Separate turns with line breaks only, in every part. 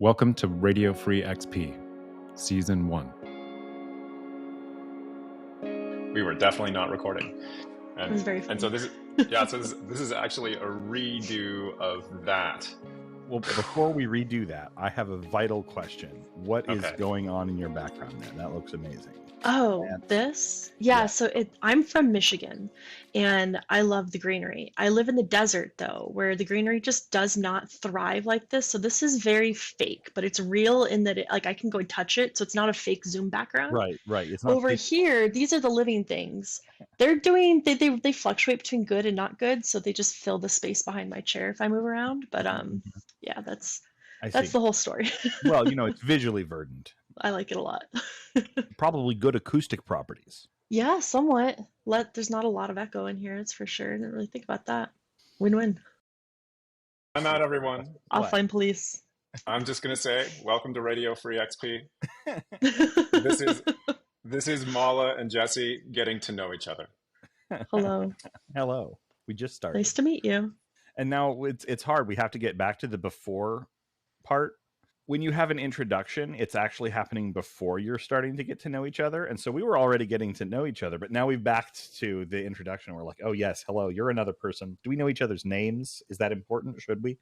Welcome to Radio Free XP, Season 1.
We were definitely not recording.
It was very funny.
And so this is actually a redo of that.
Well, before we redo that, I have a vital question. What is going on in your background there? That looks amazing.
Oh, this? Yeah, so I'm from Michigan, and I love the greenery. I live in the desert, though, where the greenery just does not thrive like this. So this is very fake, but it's real in that I can go and touch it, so it's not a fake Zoom background.
Right. It's not
Over here, these are the living things. They're doing, they fluctuate between good and not good, so they just fill the space behind my chair if I move around. But yeah, that's the whole story.
Well, it's visually verdant.
I like it a lot.
Probably good acoustic properties.
Yeah, somewhat. There's not a lot of echo in here, it's for sure. I didn't really think about that. Win-win.
I'm out, everyone.
Offline police.
I'm just gonna say, welcome to Radio Free XP. This is Mala and Jesse getting to know each other.
Hello.
Hello. We just started.
Nice to meet you.
And now it's hard. We have to get back to the before part. When you have an introduction, it's actually happening before you're starting to get to know each other. And so we were already getting to know each other, but now we've backed to the introduction. We're like, oh, yes, hello, you're another person. Do we know each other's names? Is that important? Should we?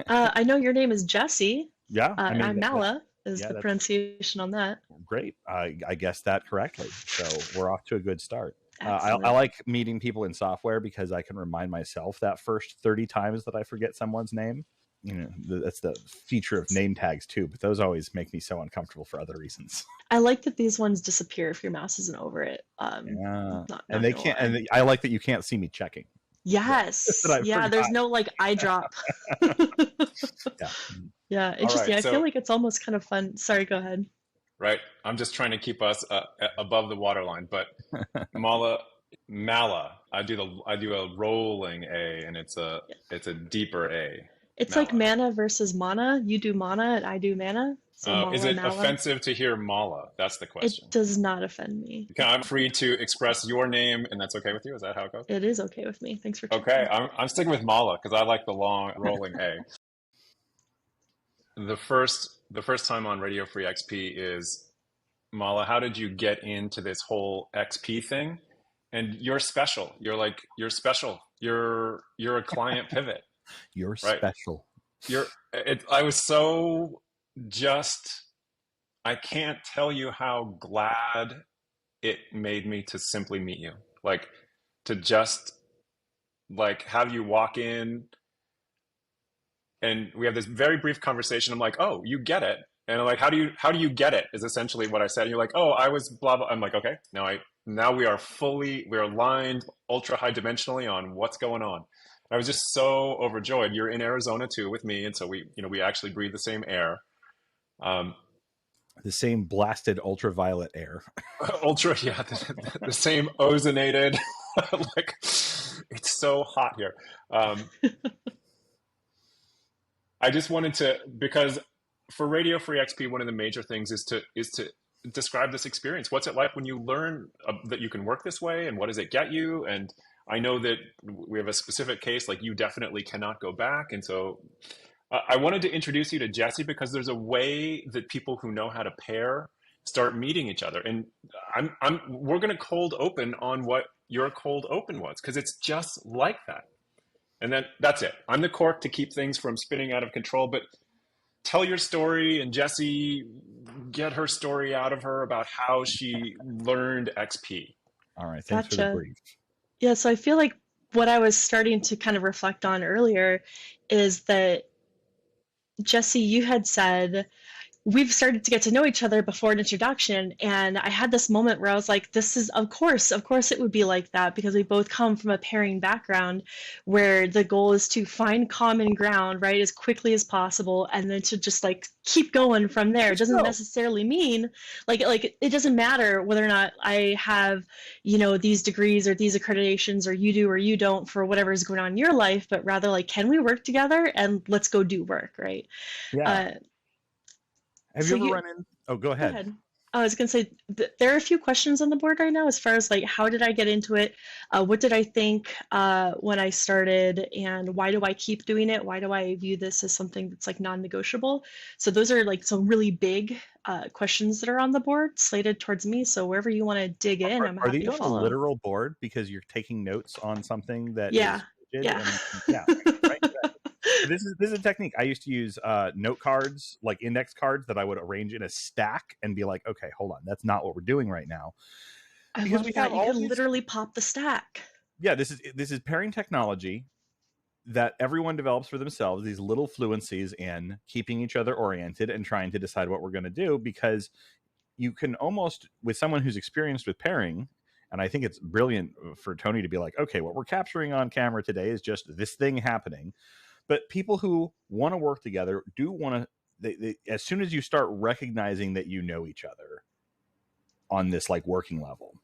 I know your name is Jesse.
Yeah.
I'm Mala, is the pronunciation on that.
Great. I guessed that correctly. So we're off to a good start. I like meeting people in software because I can remind myself that first 30 times that I forget someone's name. That's the feature of name tags too, but those always make me so uncomfortable for other reasons.
I like that these ones disappear if your mouse isn't over it.
And they can't. And I like that you can't see me checking.
Yes. Yeah. There's no eye drop. Yeah. Interesting.
Right,
I feel like it's almost kind of fun. Sorry. Go ahead. Right.
I'm just trying to keep us above the waterline, but Mala, I do a rolling A, and it's a deeper A.
It's
Mala.
Like mana versus mana. You do mana and I do mana. So
is it offensive to hear Mala? That's the question.
It does not offend me.
I'm free to express your name, and that's okay with you? Is that how it goes?
It is okay with me. Thanks for checking.
Okay, I'm sticking with Mala because I like the long rolling A. The first time on Radio Free XP is, Mala, how did you get into this whole XP thing? And you're special. You're special. You're a client pivot.
You're special.
I was so I can't tell you how glad it made me to simply meet you. To just have you walk in and we have this very brief conversation. I'm like, oh, you get it. And I'm like, how do you get it is essentially what I said. And you're like, oh, I was blah, blah. I'm like, okay, now we're aligned ultra high dimensionally on what's going on. I was just so overjoyed. You're in Arizona too with me, and so we actually breathe the same air,
the same blasted ultraviolet air.
The same ozonated. It's so hot here. I just wanted to, because for Radio Free XP, one of the major things is to describe this experience. What's it like when you learn that you can work this way, and what does it get you? And I know that we have a specific case, you definitely cannot go back. And so I wanted to introduce you to Jesse because there's a way that people who know how to pair start meeting each other. And we're going to cold open on what your cold open was, because it's just like that. And then that's it. I'm the cork to keep things from spinning out of control, but tell your story, and Jesse, get her story out of her about how she learned XP.
All right. Thanks for the brief.
Yeah, so I feel like what I was starting to kind of reflect on earlier is that, Jesse, you had said, we've started to get to know each other before an introduction. And I had this moment where I was like, this is, of course it would be like that, because we both come from a pairing background where the goal is to find common ground, right, as quickly as possible, and then to just keep going from there. It doesn't necessarily mean it doesn't matter whether or not I have, these degrees or these accreditations, or you do or you don't, for whatever is going on in your life, but rather can we work together and let's go do work, right?
Yeah. Have you ever run in? Oh, go ahead.
I was going to say there are a few questions on the board right now as far as like, how did I get into it? What did I think when I started, and why do I keep doing it? Why do I view this as something that's like non-negotiable? So those are like some really big questions that are on the board slated towards me. So wherever you want to dig in, I'm
Are
happy
these
to
on a
follow.
literal board because you're taking notes on something that
Yeah.
is rigid?
Yeah.
Yeah, right. So this is a technique. I used to use note cards, like index cards that I would arrange in a stack and be like, okay, hold on, that's not what we're doing right now.
I
Because
love
we
that.
have
You
all
could
these-
literally pop the stack.
Yeah, this is pairing technology that everyone develops for themselves, these little fluencies in keeping each other oriented and trying to decide what we're going to do, because you can almost, with someone who's experienced with pairing, and I think it's brilliant for Tony to be like, okay, what we're capturing on camera today is just this thing happening. But people who want to work together do want to, as soon as you start recognizing that you know each other on this like working level,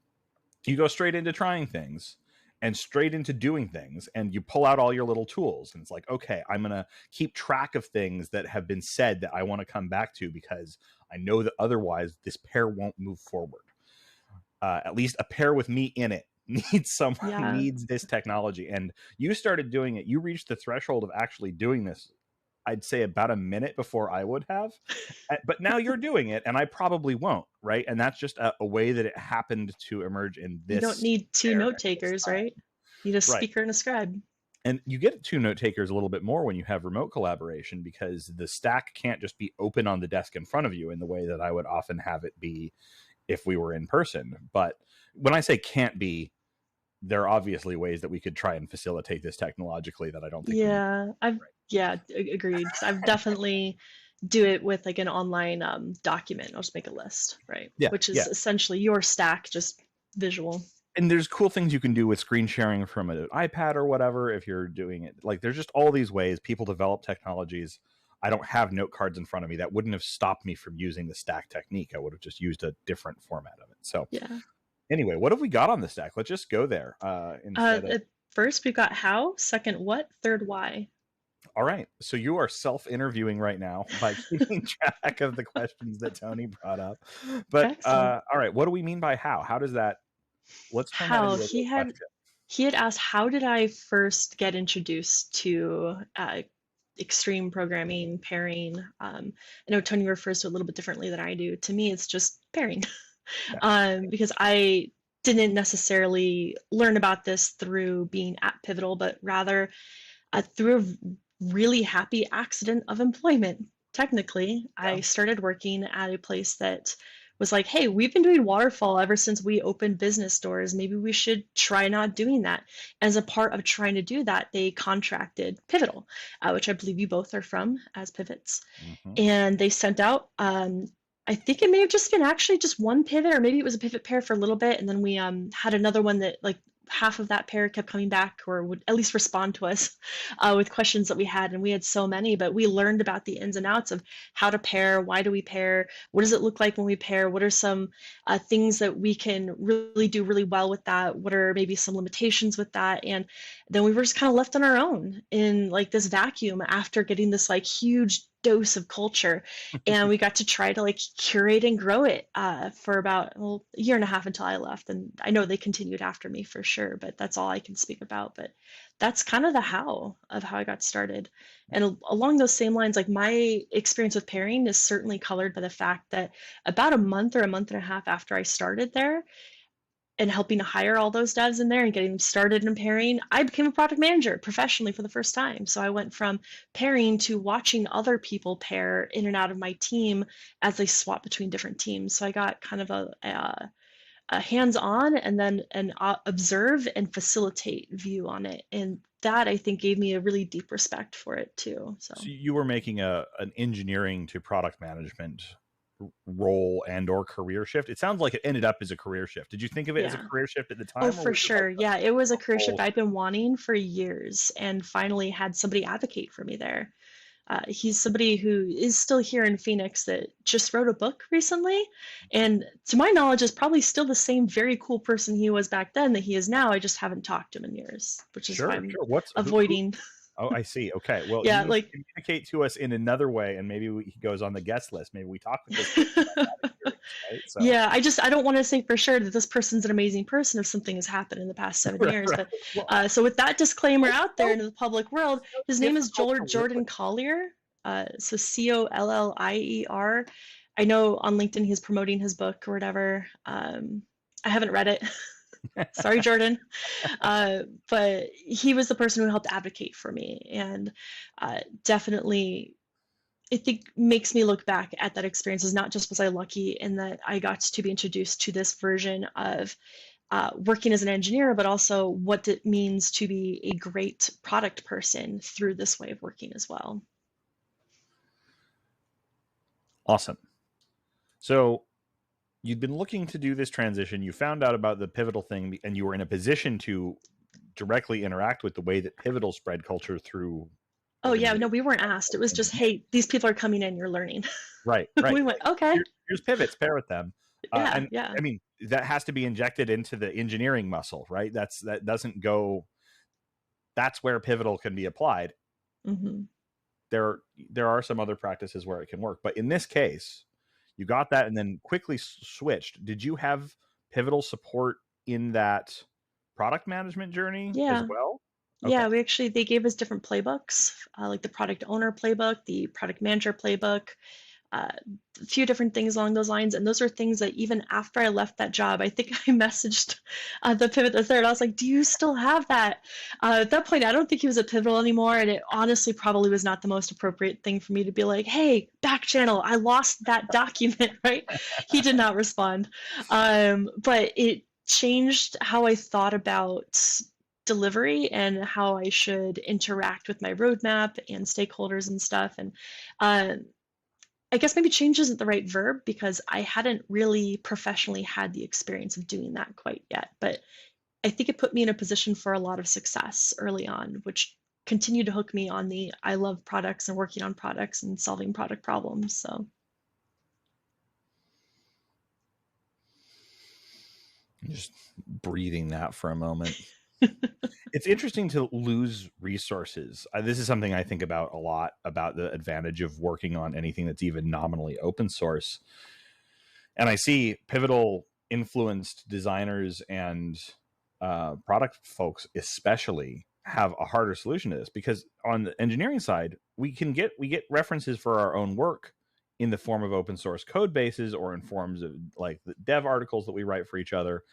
you go straight into trying things and straight into doing things, and you pull out all your little tools, and it's like, okay, I'm going to keep track of things that have been said that I want to come back to, because I know that otherwise this pair won't move forward. At least a pair with me in it needs this technology. And you started doing it. You reached the threshold of actually doing this, I'd say about a minute before I would have. But now you're doing it, and I probably won't, right? And that's just a way that it happened to emerge in this.
You don't need two note takers, right? You need a speaker and a scribe.
And you get two note takers a little bit more when you have remote collaboration, because the stack can't just be open on the desk in front of you in the way that I would often have it be if we were in person. But when I say can't be, there are obviously ways that we could try and facilitate this technologically that I don't think.
Agreed. I've definitely do it with like an online document. I'll just make a list, right?
Yeah,
which is essentially your stack, just visual.
And there's cool things you can do with screen sharing from an iPad or whatever if you're doing it. Like, there's just all these ways people develop technologies. I don't have note cards in front of me. That wouldn't have stopped me from using the stack technique. I would have just used a different format of it. So anyway, what have we got on the stack? Let's just go there.
First, we've got how, second what, third why.
All right. So you are self-interviewing right now by keeping track of the questions that Tony brought up. But all right, what do we mean by how? How does that? Let's turn
how
that into
he had asked, how did I first get introduced to extreme programming, pairing? I know Tony refers to it a little bit differently than I do. To me, it's just pairing. Because I didn't necessarily learn about this through being at Pivotal, but rather through a really happy accident of employment. Technically, I started working at a place that was like, hey, we've been doing waterfall ever since we opened business doors. Maybe we should try not doing that. As a part of trying to do that, they contracted Pivotal, which I believe you both are from as pivots. And they sent out, I think it may have just been actually just one pivot, or maybe it was a pivot pair for a little bit. And then we had another one that like half of that pair kept coming back, or would at least respond to us with questions that we had. And we had so many, but we learned about the ins and outs of how to pair. Why do we pair? What does it look like when we pair? What are some things that we can really do really well with that? What are maybe some limitations with that? And then we were just kind of left on our own in like this vacuum after getting this like huge dose of culture. And we got to try to like curate and grow it for about a year and a half until I left. And I know they continued after me for sure, but that's all I can speak about. But that's kind of the how of how I got started. And along those same lines, like my experience with pairing is certainly colored by the fact that about a month or a month and a half after I started there and helping to hire all those devs in there and getting them started in pairing, I became a product manager professionally for the first time. So I went from pairing to watching other people pair in and out of my team as they swap between different teams. So I got kind of a hands-on and then an observe and facilitate view on it. And that I think gave me a really deep respect for it too. So
you were making an engineering to product management role and or career shift. It sounds like it ended up as a career shift. Did you think of it as a career shift at the time?
Oh, for sure. Yeah, it was a career shift I'd been wanting for years, and finally had somebody advocate for me there. He's somebody who is still here in Phoenix that just wrote a book recently, and to my knowledge is probably still the same very cool person he was back then that he is now. I just haven't talked to him in years, which is why I'm avoiding.
Oh, I see. Okay. Well,
yeah,
like communicate to us in another way, and maybe he goes on the guest list. Maybe we talk with this person about right? So
Yeah, I don't want to say for sure that this person's an amazing person if something has happened in the past 7 years.
right.
But
Well,
so with that disclaimer out there
so,
into the public world,
so
his name is
difficult to work
Jordan
with.
Collier. So Collier. I know on LinkedIn he's promoting his book or whatever. I haven't read it. Sorry, Jordan. But he was the person who helped advocate for me, and definitely, I think makes me look back at that experience as not just was I lucky in that I got to be introduced to this version of working as an engineer, but also what it means to be a great product person through this way of working as well.
Awesome. So you'd been looking to do this transition. You found out about the Pivotal thing, and you were in a position to directly interact with the way that Pivotal spread culture through.
Oh yeah, no, we weren't asked. It was just, hey, these people are coming in, you're learning.
Right.
We went, okay.
Here's pivots, pair with them.
Yeah.
I mean, that has to be injected into the engineering muscle, right? That doesn't go. That's where Pivotal can be applied.
Mm-hmm.
There are some other practices where it can work, but in this case, you got that and then quickly switched. Did you have Pivotal support in that product management journey as well?
Okay. Yeah, they gave us different playbooks, like the product owner playbook, the product manager playbook, a few different things along those lines. And those are things that even after I left that job, I think I messaged the Pivot the Third. I was like, do you still have that? At that point, I don't think he was at Pivotal anymore. And it honestly probably was not the most appropriate thing for me to be like, hey, back channel, I lost that document, right? He did not respond. But it changed how I thought about delivery and how I should interact with my roadmap and stakeholders and stuff. And I guess maybe change isn't the right verb because I hadn't really professionally had the experience of doing that quite yet. But I think it put me in a position for a lot of success early on, which continued to hook me on the I love products and working on products and solving product problems. So
just breathing that for a moment. It's interesting to lose resources. This is something I think about a lot, about the advantage of working on anything that's even nominally open source. And I see Pivotal influenced designers and product folks especially have a harder solution to this, because on the engineering side, we get references for our own work in the form of open source code bases or in forms of like the dev articles that we write for each other.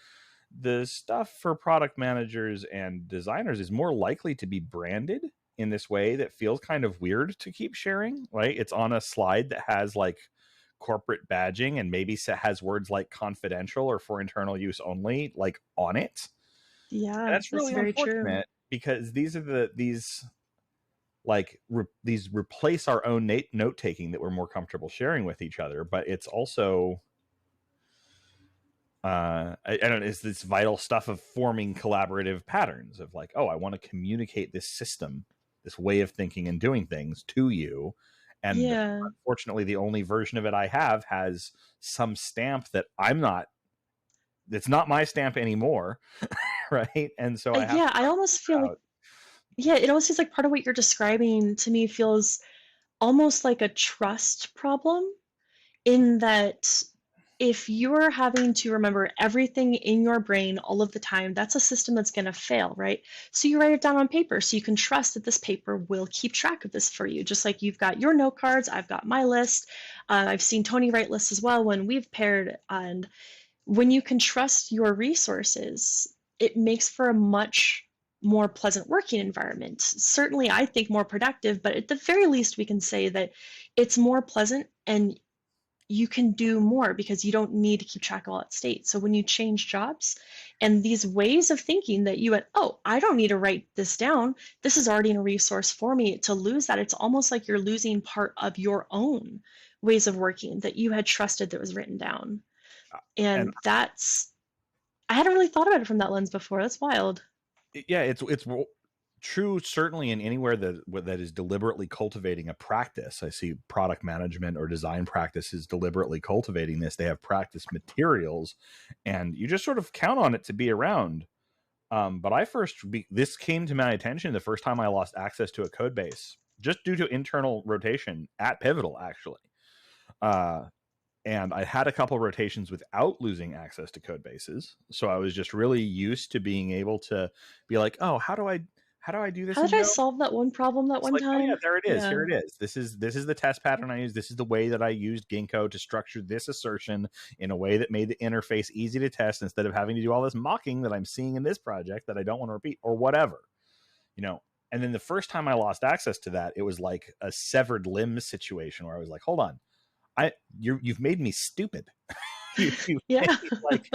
The stuff for product managers and designers is more likely to be branded in this way that feels kind of weird to keep sharing, right? It's on a slide that has like corporate badging and maybe has words like confidential or for internal use only, like on it.
Yeah,
and that's really
very
unfortunate
true.
Because these replace our own note taking that we're more comfortable sharing with each other, but it's also I don't know, it's this vital stuff of forming collaborative patterns of like, oh, I want to communicate this system, this way of thinking and doing things to you. And unfortunately, the only version of it I have has some stamp that it's not my stamp anymore. Right. And so
I almost feel like, it almost feels like part of what you're describing to me feels almost like a trust problem, in that if you're having to remember everything in your brain all of the time, that's a system that's going to fail, right? So you write it down on paper so you can trust that this paper will keep track of this for you. Just like you've got your note cards, I've got my list. I've seen Tony write lists as well when we've paired. And when you can trust your resources, it makes for a much more pleasant working environment. Certainly, I think more productive, but at the very least, we can say that it's more pleasant and you can do more because you don't need to keep track of all that state. So when you change jobs and these ways of thinking that you went, oh, I don't need to write this down, this is already in a resource for me, to lose that, it's almost like you're losing part of your own ways of working that you had trusted that was written down. And that's, I hadn't really thought about it from that lens before. That's wild.
Yeah, it's true, certainly in anywhere that is deliberately cultivating a practice. I see product management or design practices deliberately cultivating this. They have practice materials, and you just sort of count on it to be around. But this came to my attention the first time I lost access to a code base, just due to internal rotation at Pivotal, actually. And I had a couple rotations without losing access to code bases. So I was just really used to being able to be like, oh, how do I do this?
How did I solve that one problem that
It's
one
like,
time?
oh yeah, there it is.
Yeah.
Here it is. This is the test pattern I used. This is the way that I used Ginkgo to structure this assertion in a way that made the interface easy to test instead of having to do all this mocking that I'm seeing in this project that I don't want to repeat or whatever, you know. And then the first time I lost access to that, it was like a severed limb situation where I was like, hold on, you've made me stupid.
Yeah.
Like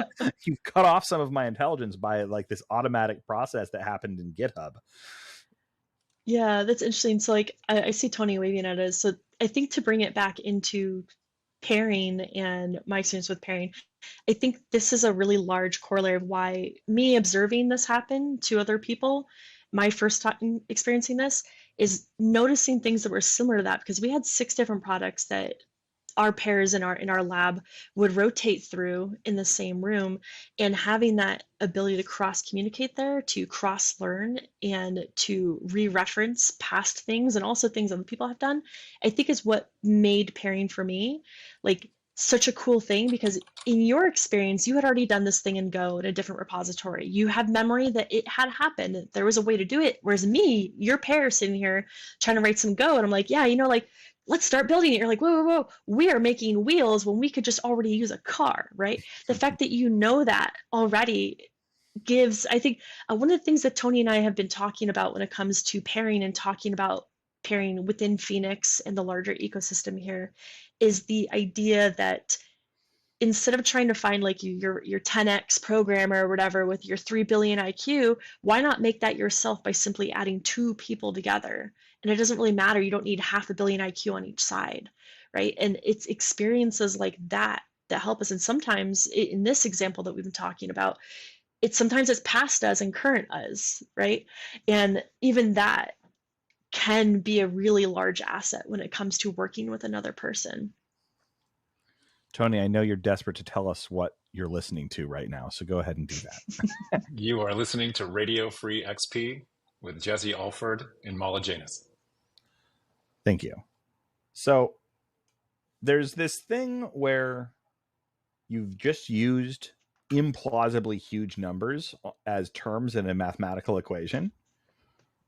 you've cut off some of my intelligence by like this automatic process that happened in GitHub.
Yeah, that's interesting. So like I see Tony waving at us. So I think to bring it back into pairing and my experience with pairing, I think this is a really large corollary of why me observing this happen to other people, my first time experiencing this, is noticing things that were similar to that, because we had 6 different products that our pairs in our lab would rotate through in the same room, and having that ability to cross communicate there, to cross learn and to re-reference past things and also things other people have done, I think is what made pairing for me like such a cool thing, because in your experience you had already done this thing in Go in a different repository. You had memory that it had happened, that there was a way to do it, whereas me, your pair, sitting here trying to write some Go, and I'm like, yeah, like, let's start building it. You're like, whoa, we are making wheels when we could just already use a car, right? The fact that you know that already gives, I think, one of the things that Tony and I have been talking about when it comes to pairing and talking about pairing within Phoenix and the larger ecosystem here is the idea that instead of trying to find like your 10x programmer or whatever with your 3 billion IQ, why not make that yourself by simply adding 2 people together? And it doesn't really matter. You don't need 500 million IQ on each side, right? And it's experiences like that that help us. And sometimes in this example that we've been talking about, sometimes it's past us and current us, right? And even that can be a really large asset when it comes to working with another person.
Tony, I know you're desperate to tell us what you're listening to right now, so go ahead and do that.
You are listening to Radio Free XP with Jesse Alford and Mala Janus.
Thank you. So there's this thing where you've just used implausibly huge numbers as terms in a mathematical equation,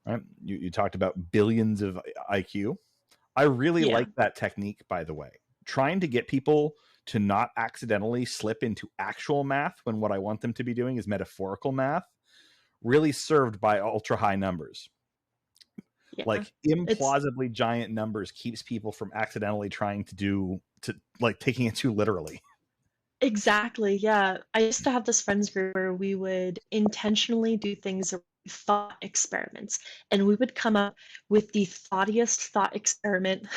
right? You talked about billions of IQ. I really like that technique, by the way. Trying to get people to not accidentally slip into actual math when what I want them to be doing is metaphorical math, really served by ultra high numbers. Yeah, like implausibly giant numbers keeps people from accidentally trying to like taking it too literally.
Exactly. Yeah. I used to have this friends group where we would intentionally do things, thought experiments, and we would come up with the thoughtiest thought experiment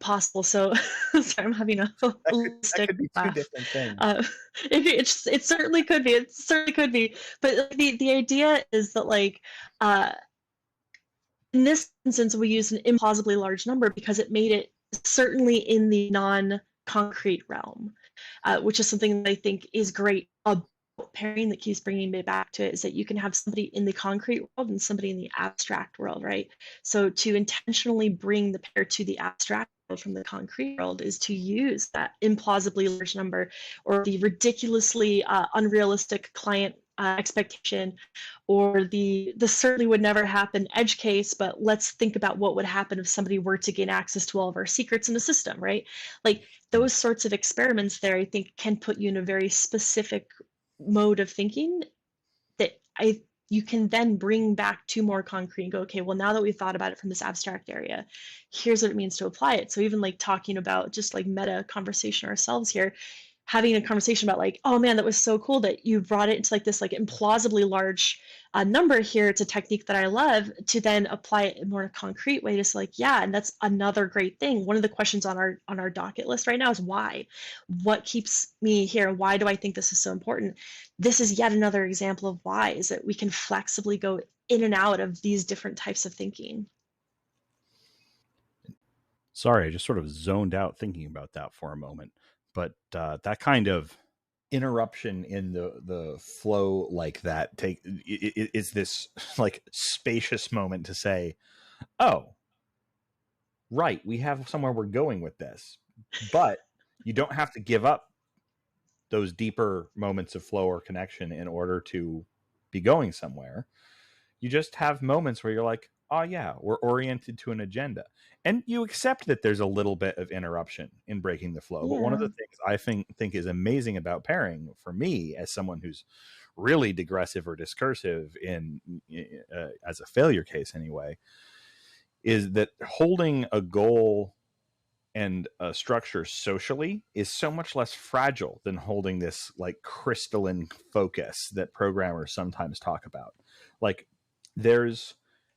possible. So sorry, I'm having a
that could be 2 different things.
It certainly could be. It certainly could be. But the idea is that like in this instance, we used an implausibly large number because it made it certainly in the non-concrete realm, which is something that I think is great about pairing that keeps bringing me back to it, is that you can have somebody in the concrete world and somebody in the abstract world, right? So to intentionally bring the pair to the abstract world from the concrete world is to use that implausibly large number or the ridiculously unrealistic client expectation, or the certainly would never happen edge case, but let's think about what would happen if somebody were to gain access to all of our secrets in the system, right? Like those sorts of experiments there, I think, can put you in a very specific mode of thinking that you can then bring back to more concrete and go, okay, well, now that we've thought about it from this abstract area, here's what it means to apply it. So even like talking about just like meta conversation ourselves here, having a conversation about like, oh man, that was so cool that you brought it into like this like implausibly large number here. It's a technique that I love, to then apply it in a more concrete way. Just like, yeah, and that's another great thing. One of the questions on our docket list right now is why? What keeps me here? Why do I think this is so important? This is yet another example of why, is that we can flexibly go in and out of these different types of thinking.
Sorry, I just sort of zoned out thinking about that for a moment. But that kind of interruption in the flow like that is this like spacious moment to say, oh, right, we have somewhere we're going with this. But you don't have to give up those deeper moments of flow or connection in order to be going somewhere. You just have moments where you're like, oh yeah, we're oriented to an agenda. And you accept that there's a little bit of interruption in breaking the flow. Yeah. But one of the things I think is amazing about pairing, for me, as someone who's really digressive or discursive in as a failure case anyway, is that holding a goal and a structure socially is so much less fragile than holding this like crystalline focus that programmers sometimes talk about. Like, there's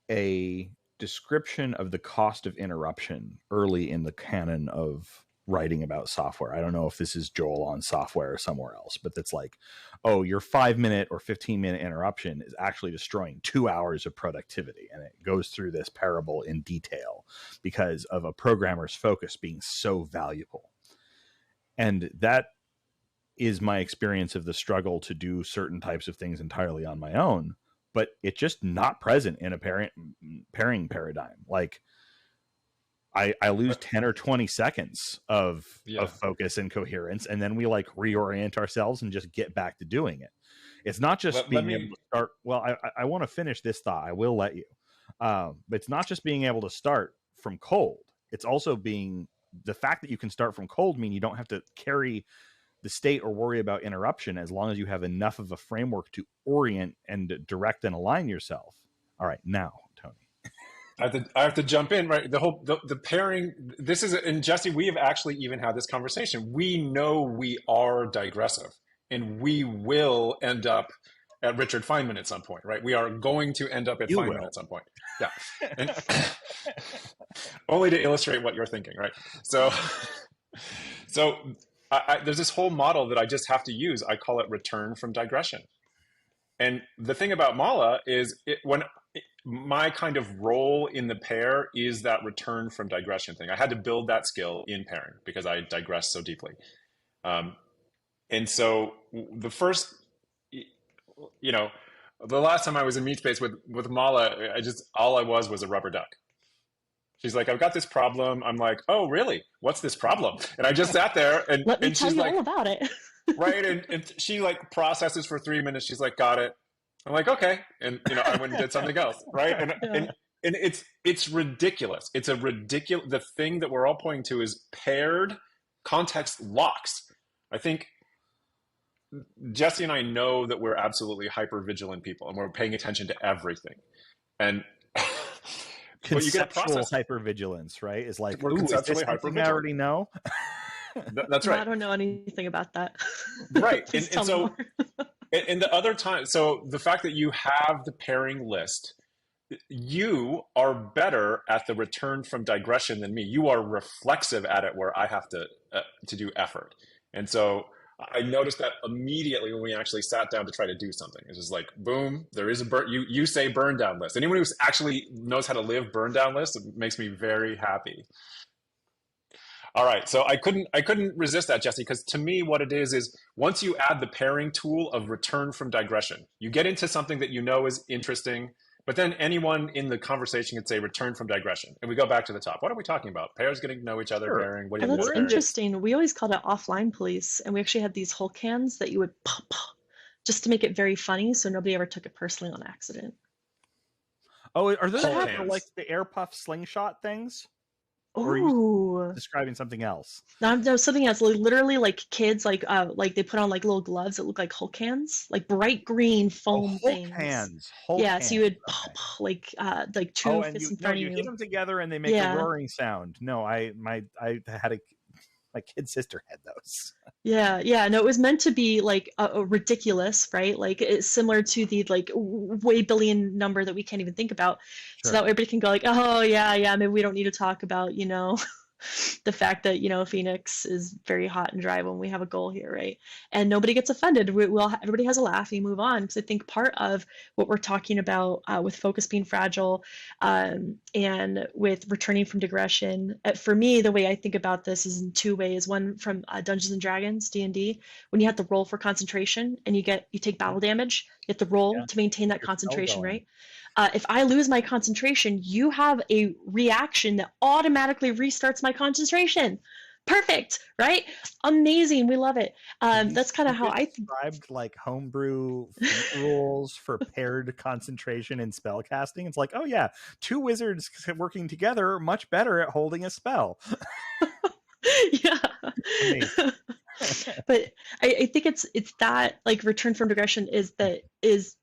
a description of the cost of interruption early in the canon of writing about software. I don't know if this is Joel on Software or somewhere else, but that's like, oh, your 5-minute or 15-minute interruption is actually destroying 2 hours of productivity. And it goes through this parable in detail because of a programmer's focus being so valuable. And that is my experience of the struggle to do certain types of things entirely on my own, but it's just not present in a pairing paradigm. Like, I lose 10 or 20 seconds of focus and coherence, and then we like reorient ourselves and just get back to doing it. It's not just being able to start. Well, I want to finish this thought. I will let you. But it's not just being able to start from cold. It's also being the fact that you can start from cold mean you don't have to carry the state or worry about interruption as long as you have enough of a framework to orient and direct and align yourself. All right, now, Tony.
I have to jump in, right? The pairing, this is, and Jesse, we have actually even had this conversation. We know we are digressive, and we will end up at Richard Feynman at some point, right? We are going to end up at Feynman at some point. Yeah. And only to illustrate what you're thinking, right? So there's this whole model that I just have to use. I call it return from digression. And the thing about Mala is my kind of role in the pair is that return from digression thing. I had to build that skill in pairing because I digress so deeply. And so the first, the last time I was in meet space with Mala, all I was a rubber duck. She's like, I've got this problem. I'm like, oh, really? What's this problem? And I just sat there and
let me tell
she's
you
like,
all about it.
Right. And she like processes for 3 minutes. She's like, got it. I'm like, okay. And, I went and did something else. Right. And it's ridiculous. It's a ridiculous, the thing that we're all pointing to is paired context locks. I think Jesse and I know that we're absolutely hyper vigilant people and we're paying attention to everything. And
conceptual hypervigilance, right? Is like,
ooh, is this
something I already know?
That's right.
I don't know anything about that.
Right. and so, and the other time, so the fact that you have the pairing list, you are better at the return from digression than me. You are reflexive at it where I have to do effort. And so I noticed that immediately when we actually sat down to try to do something. It's just like, boom, there is a burn. You say burn down list. Anyone who actually knows how to live burn down list, it makes me very happy. All right, so I couldn't resist that, Jesse, because to me what it is once you add the pairing tool of return from digression, you get into something that you know is interesting, but then anyone in the conversation could say return from digression. And we go back to the top. What are we talking about? Pairs getting to know each other, pairing. What do you
That's interesting. We always called it offline police, and we actually had these whole cans that you would pop just to make it very funny, so nobody ever took it personally on accident.
Oh, are those like the air puff slingshot things? Or are you describing something else?
No, something else. Literally, like kids, like they put on like little gloves that look like Hulk hands, like bright green foam things.
Hulk hands.
So you would pop like two fists in front of you.
You hit them together and they make a roaring sound. No, I had my kid sister had those.
Yeah. No, it was meant to be like a ridiculous, right? Like it's similar to the like way billion number that we can't even think about. Sure. So that everybody can go like, oh yeah, maybe we don't need to talk about, the fact that, Phoenix is very hot and dry when we have a goal here, right? And nobody gets offended. Everybody has a laugh, you move on. Because I think part of what we're talking about with focus being fragile and with returning from digression, for me, the way I think about this is in two ways. One from Dungeons and Dragons, D&D, when you have to roll for concentration and you take battle damage, you have to roll to maintain that concentration, right? If I lose my concentration, you have a reaction that automatically restarts my concentration. Perfect, right? Amazing. We love it. That's kind of how I
described like homebrew feat rules for paired concentration and spell casting. It's like, oh yeah, two wizards working together are much better at holding a spell.
yeah. But I think it's that like return from regression is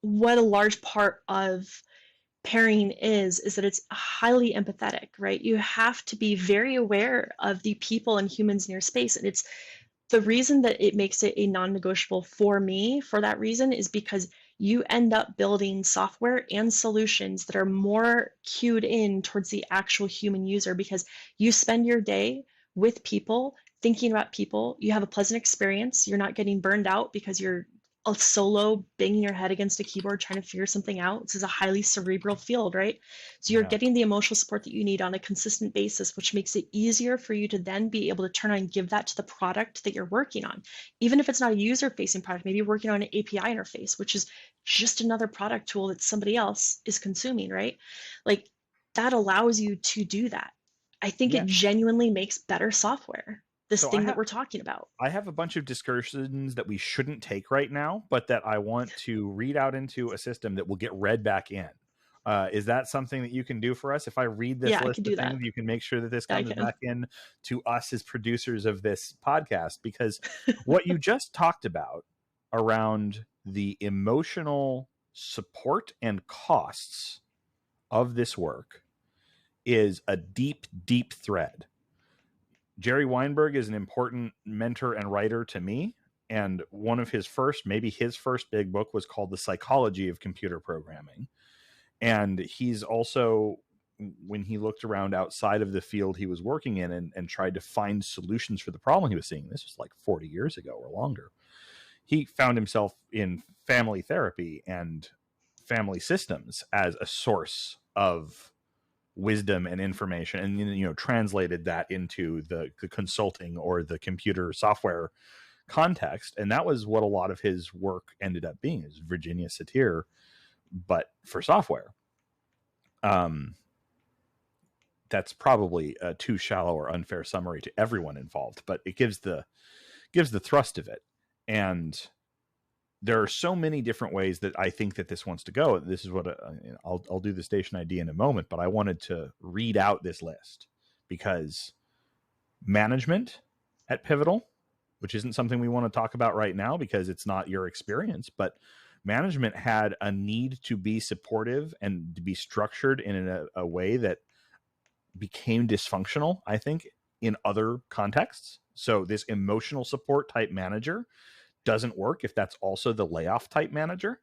what a large part of pairing is that it's highly empathetic, right? You have to be very aware of the people and humans in your space. And it's the reason that it makes it a non-negotiable for me for that reason is because you end up building software and solutions that are more cued in towards the actual human user because you spend your day with people, thinking about people, you have a pleasant experience, you're not getting burned out because you're a solo banging your head against a keyboard trying to figure something out. This is a highly cerebral field, right? So you're getting the emotional support that you need on a consistent basis, which makes it easier for you to then be able to turn on and give that to the product that you're working on. Even if it's not a user-facing product, maybe you're working on an API interface, which is just another product tool that somebody else is consuming, right? Like that allows you to do that. I think it genuinely makes better software. This thing that we're talking about.
I have a bunch of discursions that we shouldn't take right now, but that I want to read out into a system that will get read back in. Is that something that you can do for us? If I read this list of things, you can make sure that this comes back in to us as producers of this podcast, because what you just talked about around the emotional support and costs of this work is a deep, deep thread. Jerry Weinberg is an important mentor and writer to me. And one of his first, maybe his first big book was called The Psychology of Computer Programming. And he's also, when he looked around outside of the field he was working in and tried to find solutions for the problem he was seeing, this was like 40 years ago or longer, he found himself in family therapy and family systems as a source of wisdom and information, and translated that into the consulting or the computer software context. And that was what a lot of his work ended up being, is Virginia Satir, but for software. That's probably a too shallow or unfair summary to everyone involved, but it gives the thrust of it. And there are so many different ways that I think that this wants to go. This is what I'll do the station ID in a moment, but I wanted to read out this list because management at Pivotal, which isn't something we want to talk about right now because it's not your experience, but management had a need to be supportive and to be structured in a way that became dysfunctional, I think, in other contexts. So this emotional support type manager doesn't work if that's also the layoff type manager,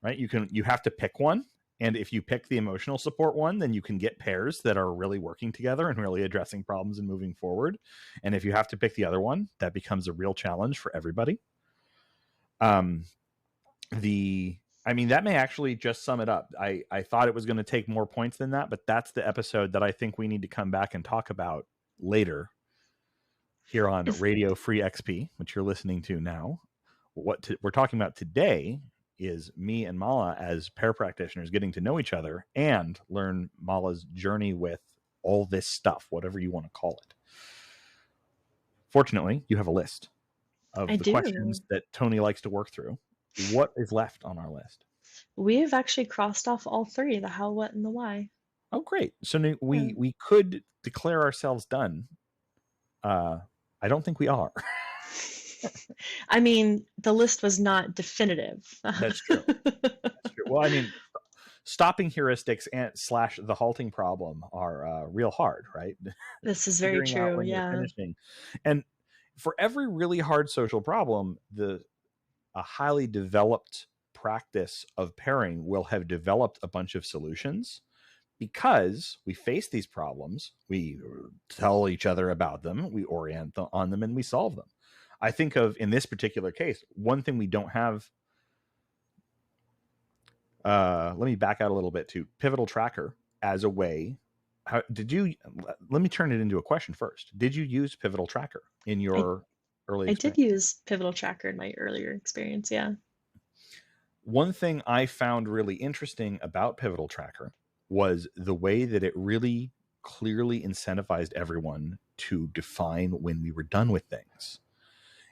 right? You have to pick one. And if you pick the emotional support one, then you can get pairs that are really working together and really addressing problems and moving forward. And if you have to pick the other one, that becomes a real challenge for everybody. That may actually just sum it up. I thought it was going to take more points than that, but that's the episode that I think we need to come back and talk about later here on Radio Free XP, which you're listening to now. What we're talking about today is me and Mala as pair practitioners getting to know each other and learn Mala's journey with all this stuff, whatever you want to call it. Fortunately, you have a list of questions that Tony likes to work through. What is left on our list?
We've actually crossed off all three, the how, what, and the why.
Oh, great. So we could declare ourselves done. I don't think we are.
I mean, the list was not definitive.
That's true. Well, I mean, stopping heuristics and / the halting problem are real hard, right?
This is very true. Yeah.
And for every really hard social problem, a highly developed practice of pairing will have developed a bunch of solutions. Because we face these problems, we tell each other about them, we orient on them, and we solve them. I think of, in this particular case, one thing we don't have. Let me back out a little bit to Pivotal Tracker as a way. Let me turn it into a question first. Did you use Pivotal Tracker in your early experience?
I did use Pivotal Tracker in my earlier experience, yeah.
One thing I found really interesting about Pivotal Tracker was the way that it really clearly incentivized everyone to define when we were done with things.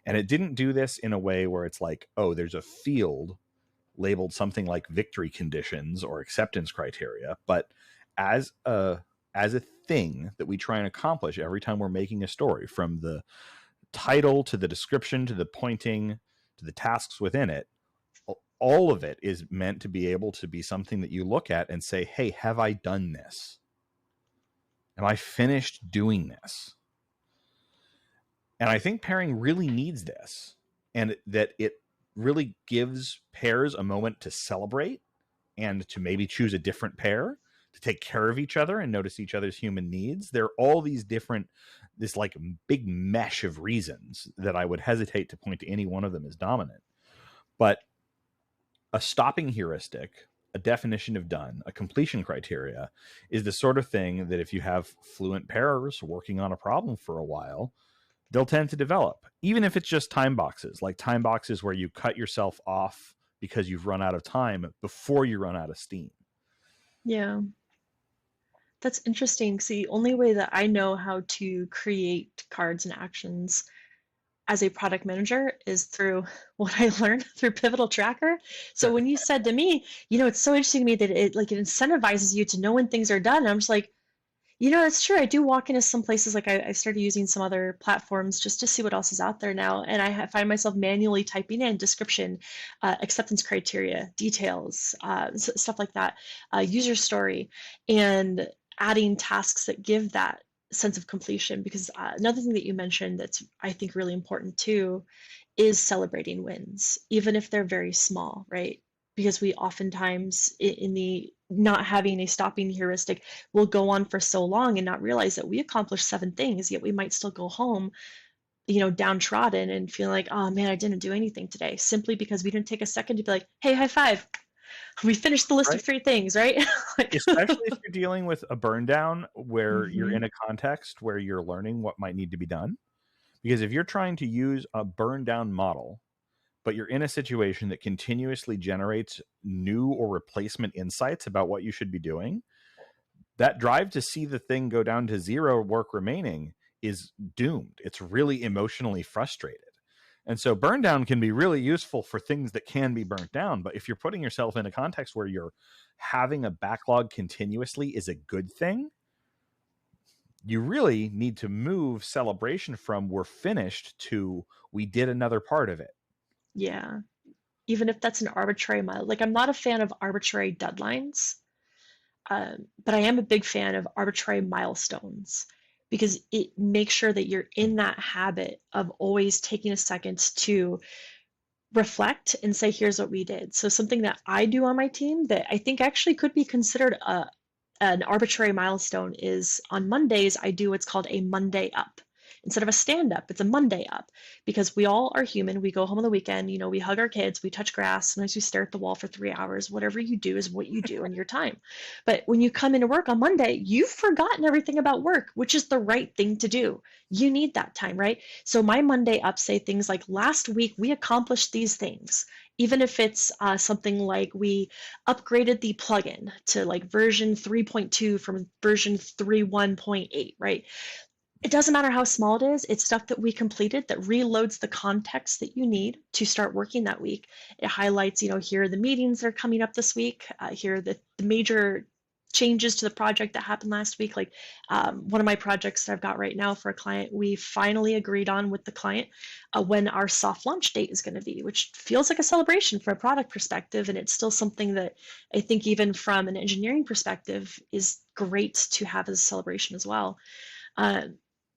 And it didn't do this in a way where it's like, oh, there's a field labeled something like victory conditions or acceptance criteria, but as a thing that we try and accomplish every time we're making a story, from the title to the description to the pointing to the tasks within it, all of it is meant to be able to be something that you look at and say, hey, have I done this? Am I finished doing this? And I think pairing really needs this, and that it really gives pairs a moment to celebrate and to maybe choose a different pair, to take care of each other and notice each other's human needs. There are all these different, this like big mesh of reasons that I would hesitate to point to any one of them as dominant. But a stopping heuristic, a definition of done, a completion criteria is the sort of thing that if you have fluent pairs working on a problem for a while, they'll tend to develop, even if it's just time boxes, like time boxes where you cut yourself off because you've run out of time before you run out of steam.
Yeah. That's interesting. See, the only way that I know how to create cards and actions as a product manager is through what I learned through Pivotal Tracker. So when you said to me, it's so interesting to me that it incentivizes you to know when things are done. And I'm just like, that's true. I do walk into some places, like I started using some other platforms just to see what else is out there now. And I find myself manually typing in description, acceptance criteria, details, stuff like that, user story, and adding tasks that give that sense of completion. Because another thing that you mentioned that's, I think, really important too is celebrating wins, even if they're very small, right? Because we oftentimes, in the not having a stopping heuristic, will go on for so long and not realize that we accomplished 7 things, yet we might still go home, downtrodden and feel like, oh man, I didn't do anything today, simply because we didn't take a second to be like, hey, high five. We finished the list of 3 things, right?
Especially if you're dealing with a burn down where you're in a context where you're learning what might need to be done. Because if you're trying to use a burn down model, but you're in a situation that continuously generates new or replacement insights about what you should be doing, that drive to see the thing go down to 0 work remaining is doomed. It's really emotionally frustrated. And so burn down can be really useful for things that can be burnt down. But if you're putting yourself in a context where you're having a backlog continuously is a good thing, you really need to move celebration from we're finished to we did another part of it.
Yeah. Even if that's an arbitrary mile. Like, I'm not a fan of arbitrary deadlines, but I am a big fan of arbitrary milestones, because it makes sure that you're in that habit of always taking a second to reflect and say, here's what we did. So something that I do on my team that I think actually could be considered an arbitrary milestone is on Mondays, I do what's called a Monday up. Instead of a stand-up, it's a Monday up, because we all are human. We go home on the weekend, we hug our kids, we touch grass, sometimes we stare at the wall for 3 hours. Whatever you do is what you do in your time. But when you come into work on Monday, you've forgotten everything about work, which is the right thing to do. You need that time, right? So my Monday up say things like, last week we accomplished these things. Even if it's something like we upgraded the plugin to like version 3.2 from version 3.1.8, right? It doesn't matter how small it is. It's stuff that we completed that reloads the context that you need to start working that week. It highlights, here are the meetings that are coming up this week. Here are the major changes to the project that happened last week. Like one of my projects that I've got right now for a client, we finally agreed on with the client when our soft launch date is going to be, which feels like a celebration from a product perspective. And it's still something that I think even from an engineering perspective is great to have as a celebration as well.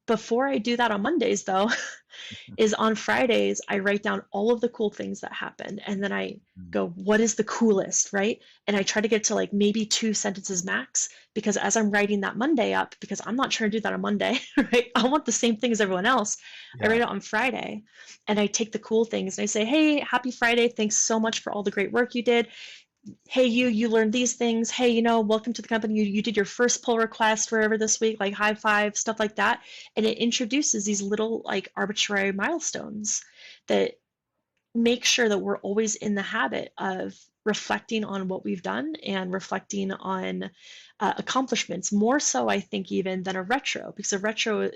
Before I do that on Mondays, though, is on Fridays, I write down all of the cool things that happened. And then I go, what is the coolest, right? And I try to get to like maybe 2 sentences max, because as I'm writing that Monday up, because I'm not trying to do that on Monday, right? I want the same thing as everyone else. Yeah. I write it on Friday and I take the cool things and I say, hey, happy Friday. Thanks so much for all the great work you did. Hey, you learned these things. Hey, welcome to the company. You did your first pull request wherever this week, like high five, stuff like that. And it introduces these little like arbitrary milestones that make sure that we're always in the habit of reflecting on what we've done and reflecting on accomplishments, more so, I think, even than a retro, because a retro,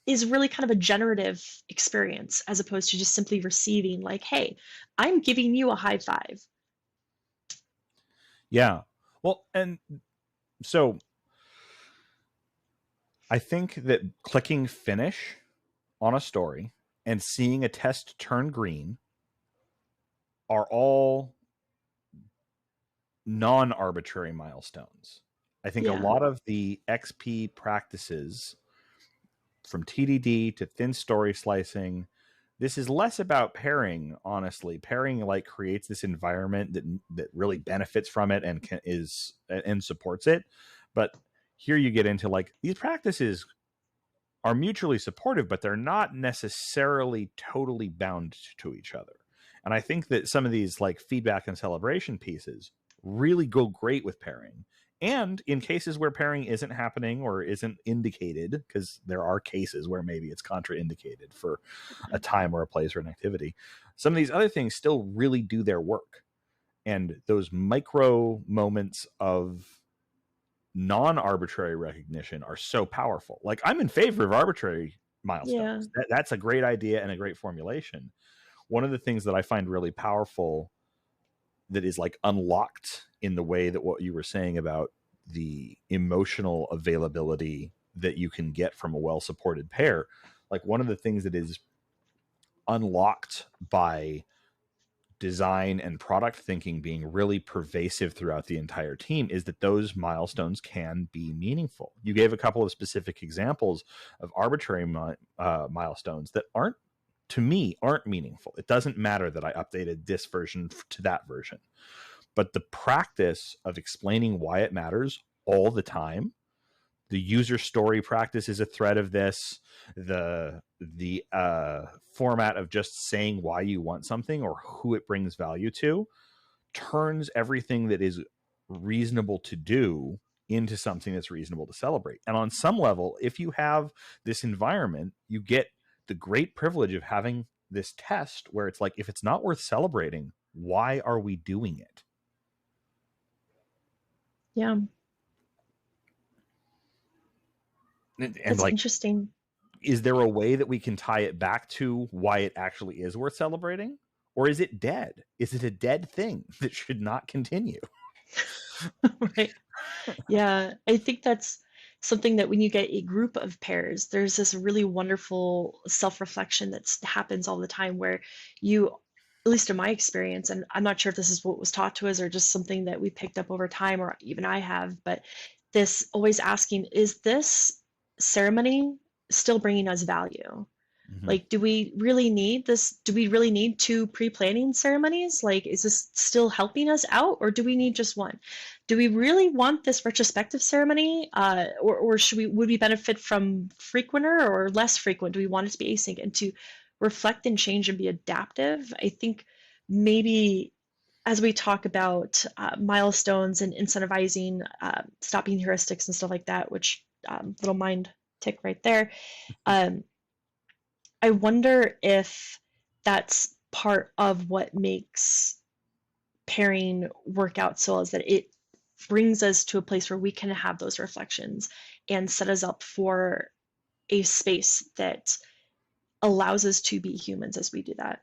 is really kind of a generative experience as opposed to just simply receiving, like, hey, I'm giving you a high five.
Yeah. Well, and so I think that clicking finish on a story and seeing a test turn green are all non-arbitrary milestones. I think a lot of the XP practices, from TDD to thin story slicing, this is less about pairing. Honestly, pairing like creates this environment that really benefits from it and supports it. But here you get into like these practices are mutually supportive, but they're not necessarily totally bound to each other. And I think that some of these like feedback and celebration pieces really go great with pairing. And in cases where pairing isn't happening or isn't indicated, because there are cases where maybe it's contraindicated for a time or a place or an activity, some of these other things still really do their work. And those micro moments of non-arbitrary recognition are so powerful. Like, I'm in favor of arbitrary milestones. That's a great idea and a great formulation. One of the things that I find really powerful that is like unlocked in the way that what you were saying about the emotional availability that you can get from a well-supported pair, like one of the things that is unlocked by design and product thinking being really pervasive throughout the entire team is that those milestones can be meaningful. You gave a couple of specific examples of arbitrary milestones that aren't meaningful. It doesn't matter that I updated this version to that version. But the practice of explaining why it matters all the time, the user story practice is a thread of this, the format of just saying why you want something or who it brings value to turns everything that is reasonable to do into something that's reasonable to celebrate. And on some level, if you have this environment, you get the great privilege of having this test where it's like, if it's not worth celebrating, why are we doing it?
Yeah.
And
that's
like,
interesting.
Is there a way that we can tie it back to why it actually is worth celebrating? Or is it dead? Is it a dead thing that should not continue?
Right. Yeah. I think that's something that when you get a group of pairs, there's this really wonderful self-reflection that happens all the time where you, at least in my experience, and I'm not sure if this is what was taught to us or just something that we picked up over time, or even I have, but this always asking, is this ceremony still bringing us value?
Mm-hmm.
Like, do we really need this? Do we really need 2 pre-planning ceremonies? Like, is this still helping us out, or do we need just one? Do we really want this retrospective ceremony, or would we benefit from frequenter or less frequent? Do we want it to be async? And to reflect and change and be adaptive, I think maybe as we talk about milestones and incentivizing, stopping heuristics and stuff like that, which little mind tick right there. I wonder if that's part of what makes pairing work out so well, is that it brings us to a place where we can have those reflections and set us up for a space that allows us to be humans as we do that.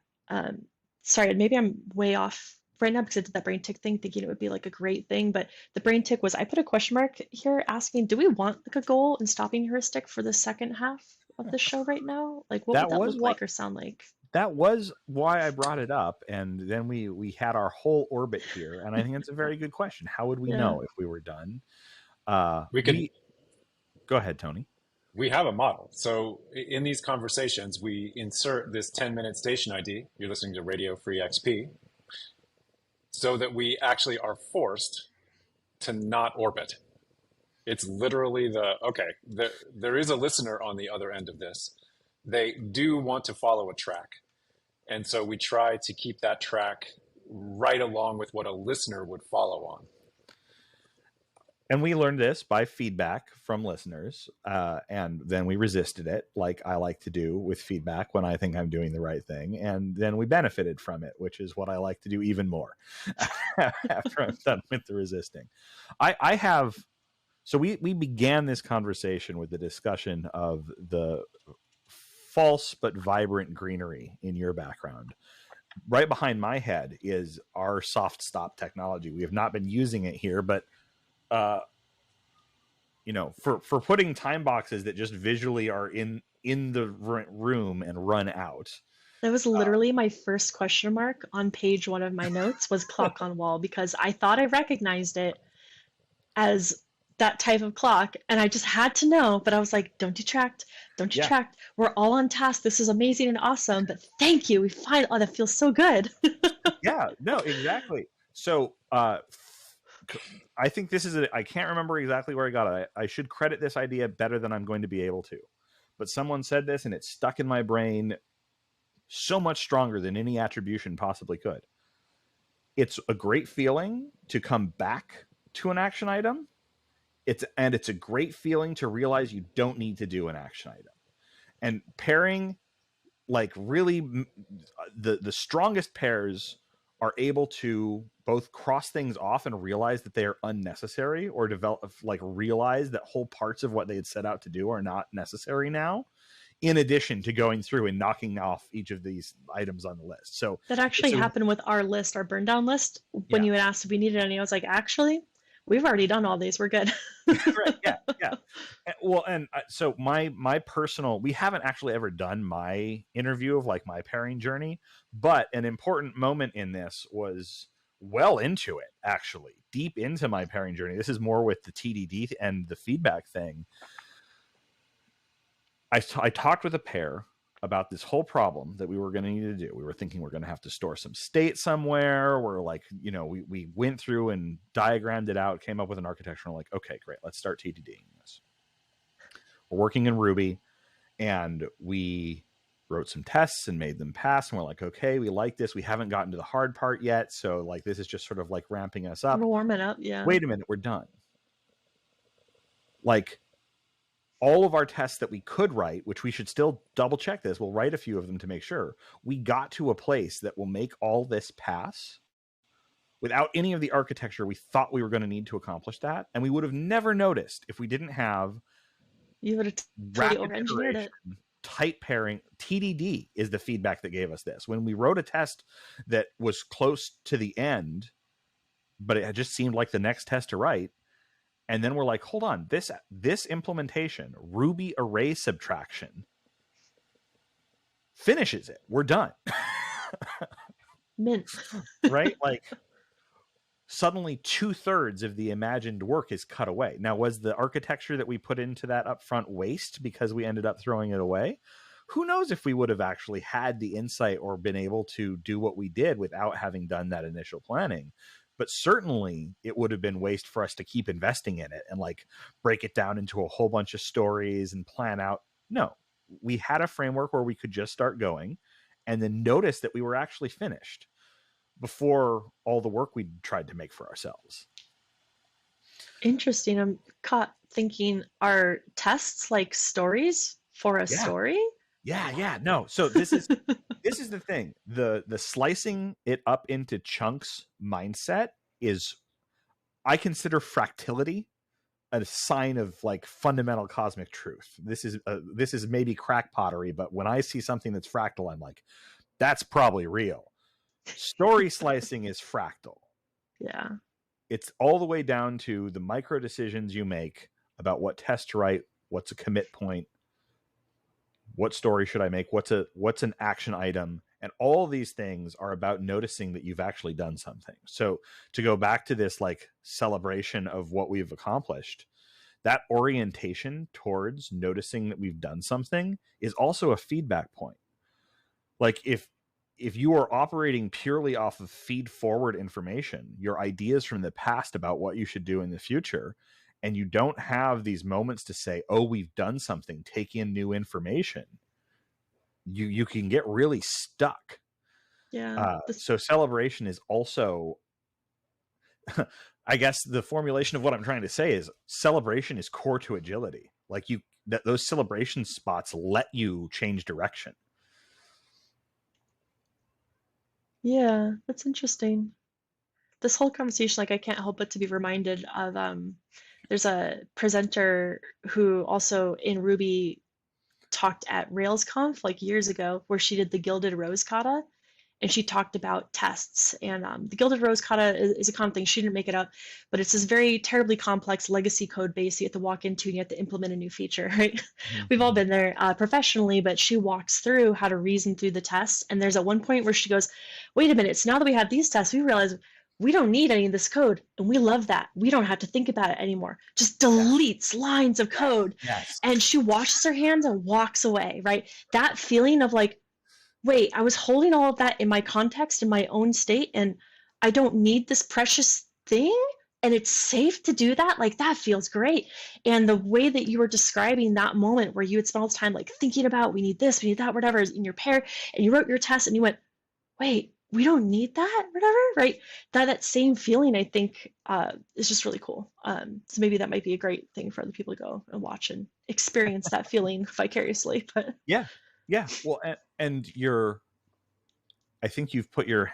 Sorry, maybe I'm way off right now because I did that brain tick thing thinking it would be like a great thing, but the brain tick was, I put a question mark here asking, do we want like a goal in stopping heuristic for the second half of the show right now? Like, what would that look like or sound like?
That was why I brought it up, and then we had our whole orbit here, and I think it's a very good question. How would we know if we were done? Go ahead, Tony.
We have a model. So in these conversations, we insert this 10-minute station ID. You're listening to Radio Free XP, so that we actually are forced to not orbit. It's literally there is a listener on the other end of this. They do want to follow a track. And so we try to keep that track right along with what a listener would follow on.
And we learned this by feedback from listeners, and then we resisted it, like I like to do with feedback when I think I'm doing the right thing. And then we benefited from it, which is what I like to do even more after I'm done with the resisting. So we began this conversation with the discussion of the false but vibrant greenery in your background. Right behind my head is our soft stop technology. We have not been using it here, but for putting time boxes that just visually are in the room and run out.
That was literally my first question mark on page 1 of my notes was clock on wall, because I thought I recognized it as that type of clock, and I just had to know, but I was like, don't detract. We're all on task. This is amazing and awesome, but thank you. We find, oh, that feels so good.
Yeah, no, exactly. So I think this is I can't remember exactly where I got it. I should credit this idea better than I'm going to be able to, but someone said this and it stuck in my brain so much stronger than any attribution possibly could. It's a great feeling to come back to an action item. It's a great feeling to realize you don't need to do an action item. And pairing, like, really the strongest pairs are able to both cross things off and realize that they are unnecessary, or realize that whole parts of what they had set out to do are not necessary now, in addition to going through and knocking off each of these items on the list. So
that actually happened with our list, our burn down list. When you had asked if we needed any, I was like, actually, we've already done all these. We're good.
Right. Yeah. Well, and so my personal, we haven't actually ever done my interview of like my pairing journey, but an important moment in this was well into it, actually, deep into my pairing journey. This is more with the TDD and the feedback thing. I talked with a pair about this whole problem that we were going to need to do. We were thinking we're going to have to store some state somewhere. We're like, we went through and diagrammed it out, came up with an architecture, and we're like, okay, great, let's start TDDing this. We're working in Ruby, and we wrote some tests and made them pass, and we're like, okay, we like this. We haven't gotten to the hard part yet, so like this is just sort of like ramping us up.
We're warming up, yeah.
Wait a minute, we're done. Like, all of our tests that we could write, which we should still double check this, we'll write a few of them to make sure, we got to a place that will make all this pass without any of the architecture we thought we were going to need to accomplish that. And we would have never noticed if we didn't have
you would have totally over-engineered it.
Tight pairing. TDD is the feedback that gave us this. When we wrote a test that was close to the end, but it just seemed like the next test to write, and then we're like, hold on, this implementation, Ruby array subtraction, finishes it. We're done.
Mint.
Right? Like, suddenly 2/3 of the imagined work is cut away. Now, was the architecture that we put into that upfront waste because we ended up throwing it away? Who knows if we would have actually had the insight or been able to do what we did without having done that initial planning. But certainly it would have been waste for us to keep investing in it and like break it down into a whole bunch of stories and plan out. No, we had a framework where we could just start going and then notice that we were actually finished before all the work we tried to make for ourselves.
Interesting. I'm caught thinking, are tests like stories for a story?
Yeah. No. So this is the thing. The slicing it up into chunks mindset is, I consider fractality a sign of like fundamental cosmic truth. This is maybe crack pottery, but when I see something that's fractal, I'm like, that's probably real. Story slicing is fractal.
Yeah. It's
all the way down to the micro decisions you make about what test to write, what's a commit point, what story should I make, what's an action item, and all these things are about noticing that you've actually done something. So to go back to this like celebration of what we've accomplished, that orientation towards noticing that we've done something is also a feedback point. Like if you are operating purely off of feed forward information, your ideas from the past about what you should do in the future, and you don't have these moments to say, oh, we've done something, take in new information, you can get really stuck.
Yeah.
So celebration is also, I guess the formulation of what I'm trying to say is celebration is core to agility. Like those celebration spots let you change direction.
Yeah, that's interesting. This whole conversation, like, I can't help but to be reminded of there's a presenter who also in Ruby talked at RailsConf like years ago, where she did the Gilded Rose Kata, and she talked about tests. And the Gilded Rose Kata is a common thing. She didn't make it up, but it's this very terribly complex legacy code base you have to walk into and you have to implement a new feature, right?
Mm-hmm.
We've all been there professionally, but she walks through how to reason through the tests. And there's at one point where she goes, wait a minute, so now that we have these tests, we realize we don't need any of this code. And we love that. We don't have to think about it anymore. Just deletes lines of code.
Yes.
And she washes her hands and walks away, right? That feeling of like, wait, I was holding all of that in my context, in my own state, and I don't need this precious thing, and it's safe to do that. Like, that feels great. And the way that you were describing that moment where you had spent all this time like thinking about, we need this, we need that, whatever, is in your pair, and you wrote your test and you went, wait, we don't need that, whatever, right? That same feeling, I think, is just really cool. So maybe that might be a great thing for other people to go and watch and experience that feeling vicariously. But
yeah. Well, and I think you've put your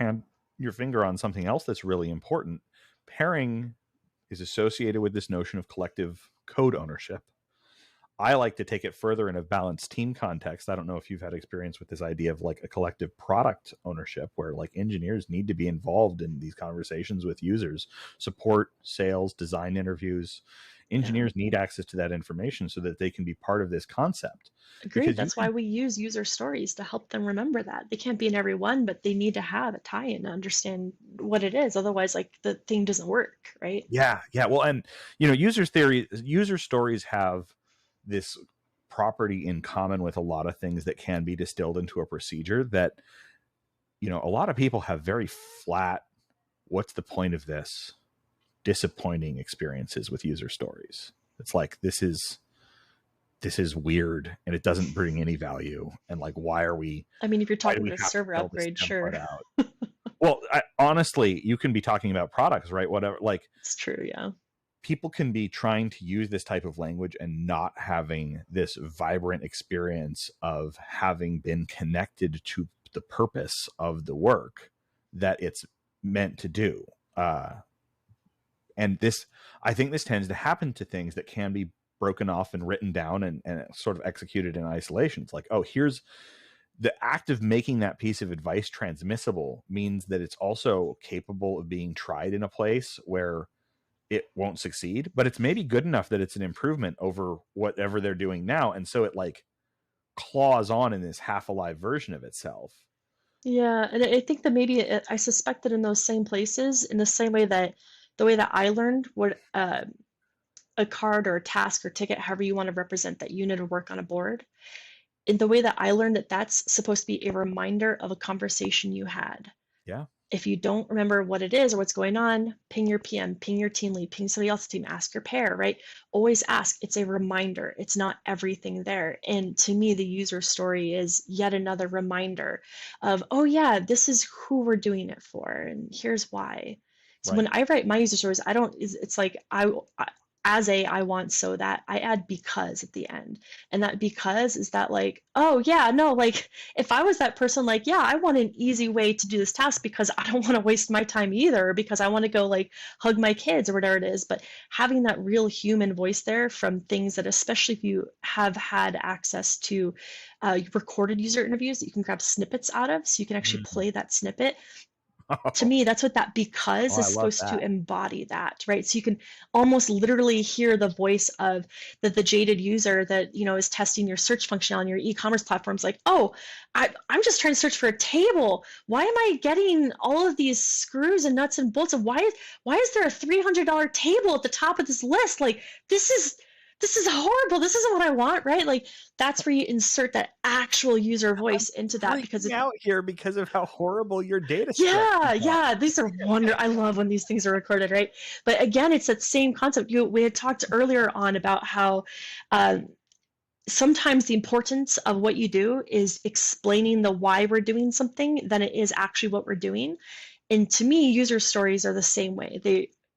finger on something else that's really important. Pairing is associated with this notion of collective code ownership. I like to take it further in a balanced team context. I don't know if you've had experience with this idea of like a collective product ownership, where like engineers need to be involved in these conversations with users, support, sales, design interviews. Engineers need access to that information so that they can be part of this concept.
Agreed. That's why we use user stories to help them remember that. They can't be in every one, but they need to have a tie-in to understand what it is. Otherwise, like, the thing doesn't work, right?
Yeah. Well, and user stories have this property in common with a lot of things that can be distilled into a procedure that, a lot of people have very flat, what's the point of this, disappointing experiences with user stories. It's like, this is weird and it doesn't bring any value. And like, why are we?
I mean, if you're talking about a server upgrade, sure.
Well, honestly, you can be talking about products, right? Whatever. Like,
it's true. Yeah.
People can be trying to use this type of language and not having this vibrant experience of having been connected to the purpose of the work that it's meant to do. And I think this tends to happen to things that can be broken off and written down and sort of executed in isolation. It's like, oh, here's the act of making that piece of advice transmissible means that it's also capable of being tried in a place where it won't succeed, but it's maybe good enough that it's an improvement over whatever they're doing now. And so it like claws on in this half alive version of itself.
Yeah. And I think that maybe I suspect that in those same places, in the same way that the way that I learned what a card or a task or ticket, however you want to represent that unit of work on a board, in the way that I learned that that's supposed to be a reminder of a conversation you had.
Yeah.
If you don't remember what it is or what's going on, ping your PM, ping your team lead, ping somebody else's team, ask your pair, right? Always ask. It's a reminder. It's not everything there. And to me, the user story is yet another reminder of, oh yeah, this is who we're doing it for. And here's why. So when I write my user stories, it's like, I want so that, I add because at the end. And that because is that like, oh yeah, no, like if I was that person, like, yeah, I want an easy way to do this task because I don't want to waste my time either, because I want to go like hug my kids or whatever it is. But having that real human voice there from things that, especially if you have had access to recorded user interviews that you can grab snippets out of, so you can actually play that snippet. To me, that's what that because is supposed to embody that, right? So you can almost literally hear the voice of the jaded user that, is testing your search function on your e-commerce platforms. Like, oh, I'm just trying to search for a table. Why am I getting all of these screws and nuts and bolts? Why is there a $300 table at the top of this list? Like, this is horrible. This isn't what I want, right? Like, that's where you insert that actual user voice into that, because it's
out here because of how horrible your data.
Yeah. These are wonderful. I love when these things are recorded, right? But again, it's that same concept. We had talked earlier on about how sometimes the importance of what you do is explaining the why we're doing something than it is actually what we're doing. And to me, user stories are the same way.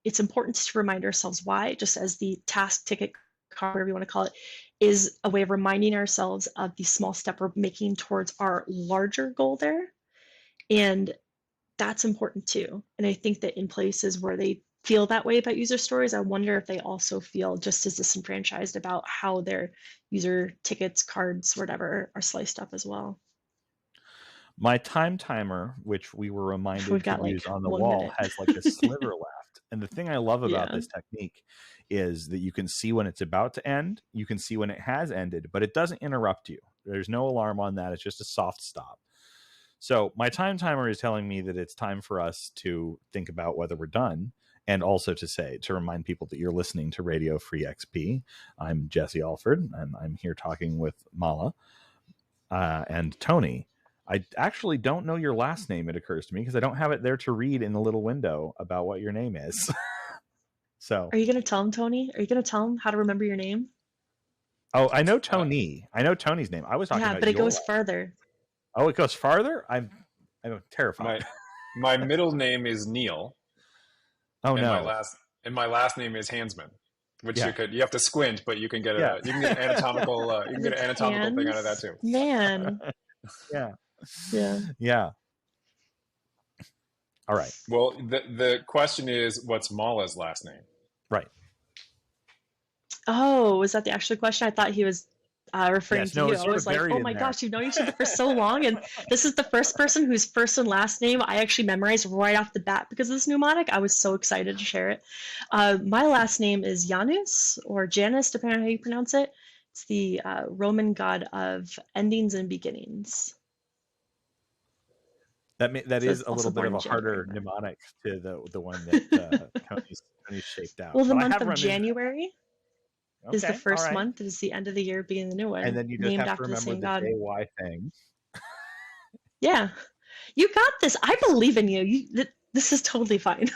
It's important to remind ourselves why, just as the task, ticket, card, whatever you want to call it, is a way of reminding ourselves of the small step we're making towards our larger goal there. And that's important too. And I think that in places where they feel that way about user stories, I wonder if they also feel just as disenfranchised about how their user tickets, cards, whatever, are sliced up as well.
My time timer, which we were reminded
We've
to
got like
use on the
1
wall,
minute.
has like a sliver left. And the thing I love about
Yeah.
this technique is that you can see when it's about to end, you can see when it has ended, but it doesn't interrupt you. There's no alarm on that. It's just a soft stop. So my time timer is telling me that it's time for us to think about whether we're done, and also to remind people that you're listening to Radio Free XP. I'm Jesse Alford, and I'm here talking with Mala and Tony. I actually don't know your last name, it occurs to me, because I don't have it there to read in the little window about what your name is. So,
Are you going to tell him, Tony? Are you going to tell him how to remember your name?
oh, I know Tony. I know Tony's name. I was talking
Yeah,
about
but it
your
goes
last.
further.
Oh, it goes farther? I'm terrified.
My middle name is Neil.
Oh
and
no.
My last name is Hansmann, which
Yeah.
you have to squint, but you can get
Yeah.
you can get an anatomical thing out of that too.
Man.
Yeah.
Yeah.
Yeah. All right.
Well, the question is, what's Mala's last name?
Right.
Oh, was that the actual question? I thought he was referring
Yes,
to
no,
you.
it's
I
sort
was
of
like,
buried
oh
in
my
there.
gosh, you've known each other for so long, and this is the first person whose first and last name I actually memorized right off the bat because of this mnemonic. I was so excited to share it. My last name is Janus, or Janus, depending on how you pronounce it. It's the Roman god of endings and beginnings.
That
So
is
it's
a
also
little bit
born
of a
in
harder
January.
mnemonic to the one that Tony's shaped out.
Well, the
But I
month
have
of
run into-
January is the
Okay,
first
all right.
month. It is the end of the year, beginning of the new one.
And then you just
named
have to
after the
remember
same
the
god.
JY thing.
Yeah, you got this. I believe in you. This is totally fine.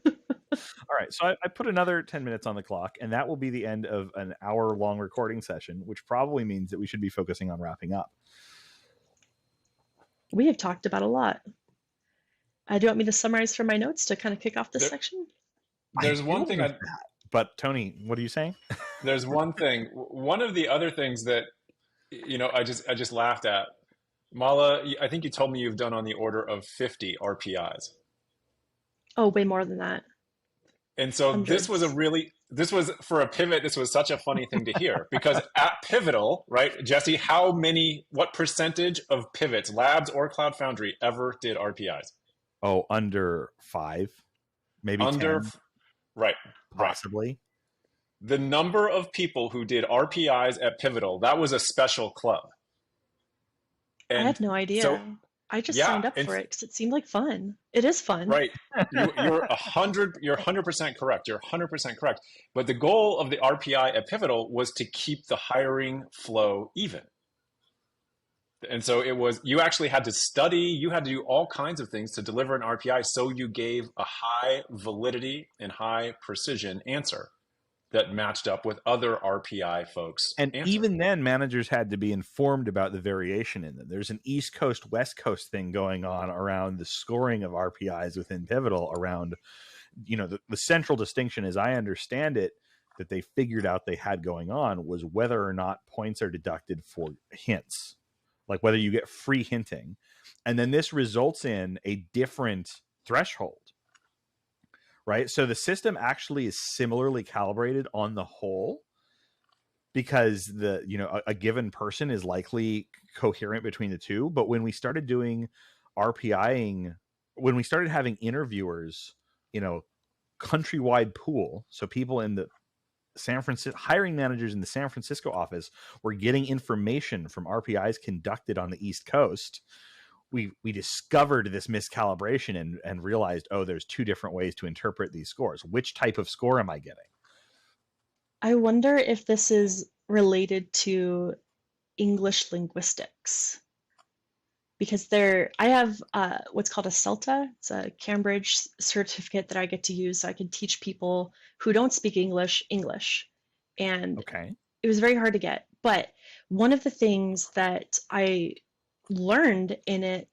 All right, so I put another 10 minutes on the clock, and that will be the end of an hour-long recording session, which probably means that we should be focusing on wrapping up.
We have talked about a lot. Do you want me to summarize from my notes to kind of kick off this section?
There's one thing
But Tony, what are you saying?
There's one thing. One of the other things that I just laughed at. Mala, I think you told me you've done on the order of 50 RPIs.
Oh, way more than that.
And so
Hundreds.
this was for a pivot, this was such a funny thing to hear because at Pivotal, right, Jesse, what percentage of pivots, labs or Cloud Foundry ever did RPIs?
Oh, under 5, maybe
under
10,
right,
possibly.
Right. The number of people who did RPIs at Pivotal, that was a special club. And
I had no idea.
So,
I just signed up for it because it seemed like fun. It is fun.
Right. You're 100% correct. You're 100% correct. But the goal of the RPI at Pivotal was to keep the hiring flow even. And so you actually had to study, you had to do all kinds of things to deliver an RPI, so you gave a high validity and high precision answer that matched up with other RPI folks'
And
answer.
even then, managers had to be informed about the variation in them. There's an East Coast, West Coast thing going on around the scoring of RPIs within Pivotal around, the central distinction, as I understand it, that they figured out they had going on was whether or not points are deducted for hints, like whether you get free hinting. And then this results in a different threshold. Right. So the system actually is similarly calibrated on the whole because a given person is likely coherent between the two. But when we started doing RPIing, when we started having interviewers, countrywide pool, so people in the San Francisco, hiring managers in the San Francisco office were getting information from RPIs conducted on the East Coast. We discovered this miscalibration and realized, there's 2 different ways to interpret these scores. Which type of score am I getting?
I wonder if this is related to English linguistics. Because I have what's called a CELTA. It's a Cambridge certificate that I get to use so I can teach people who don't speak English. And It was very hard to get. But one of the things that I learned in it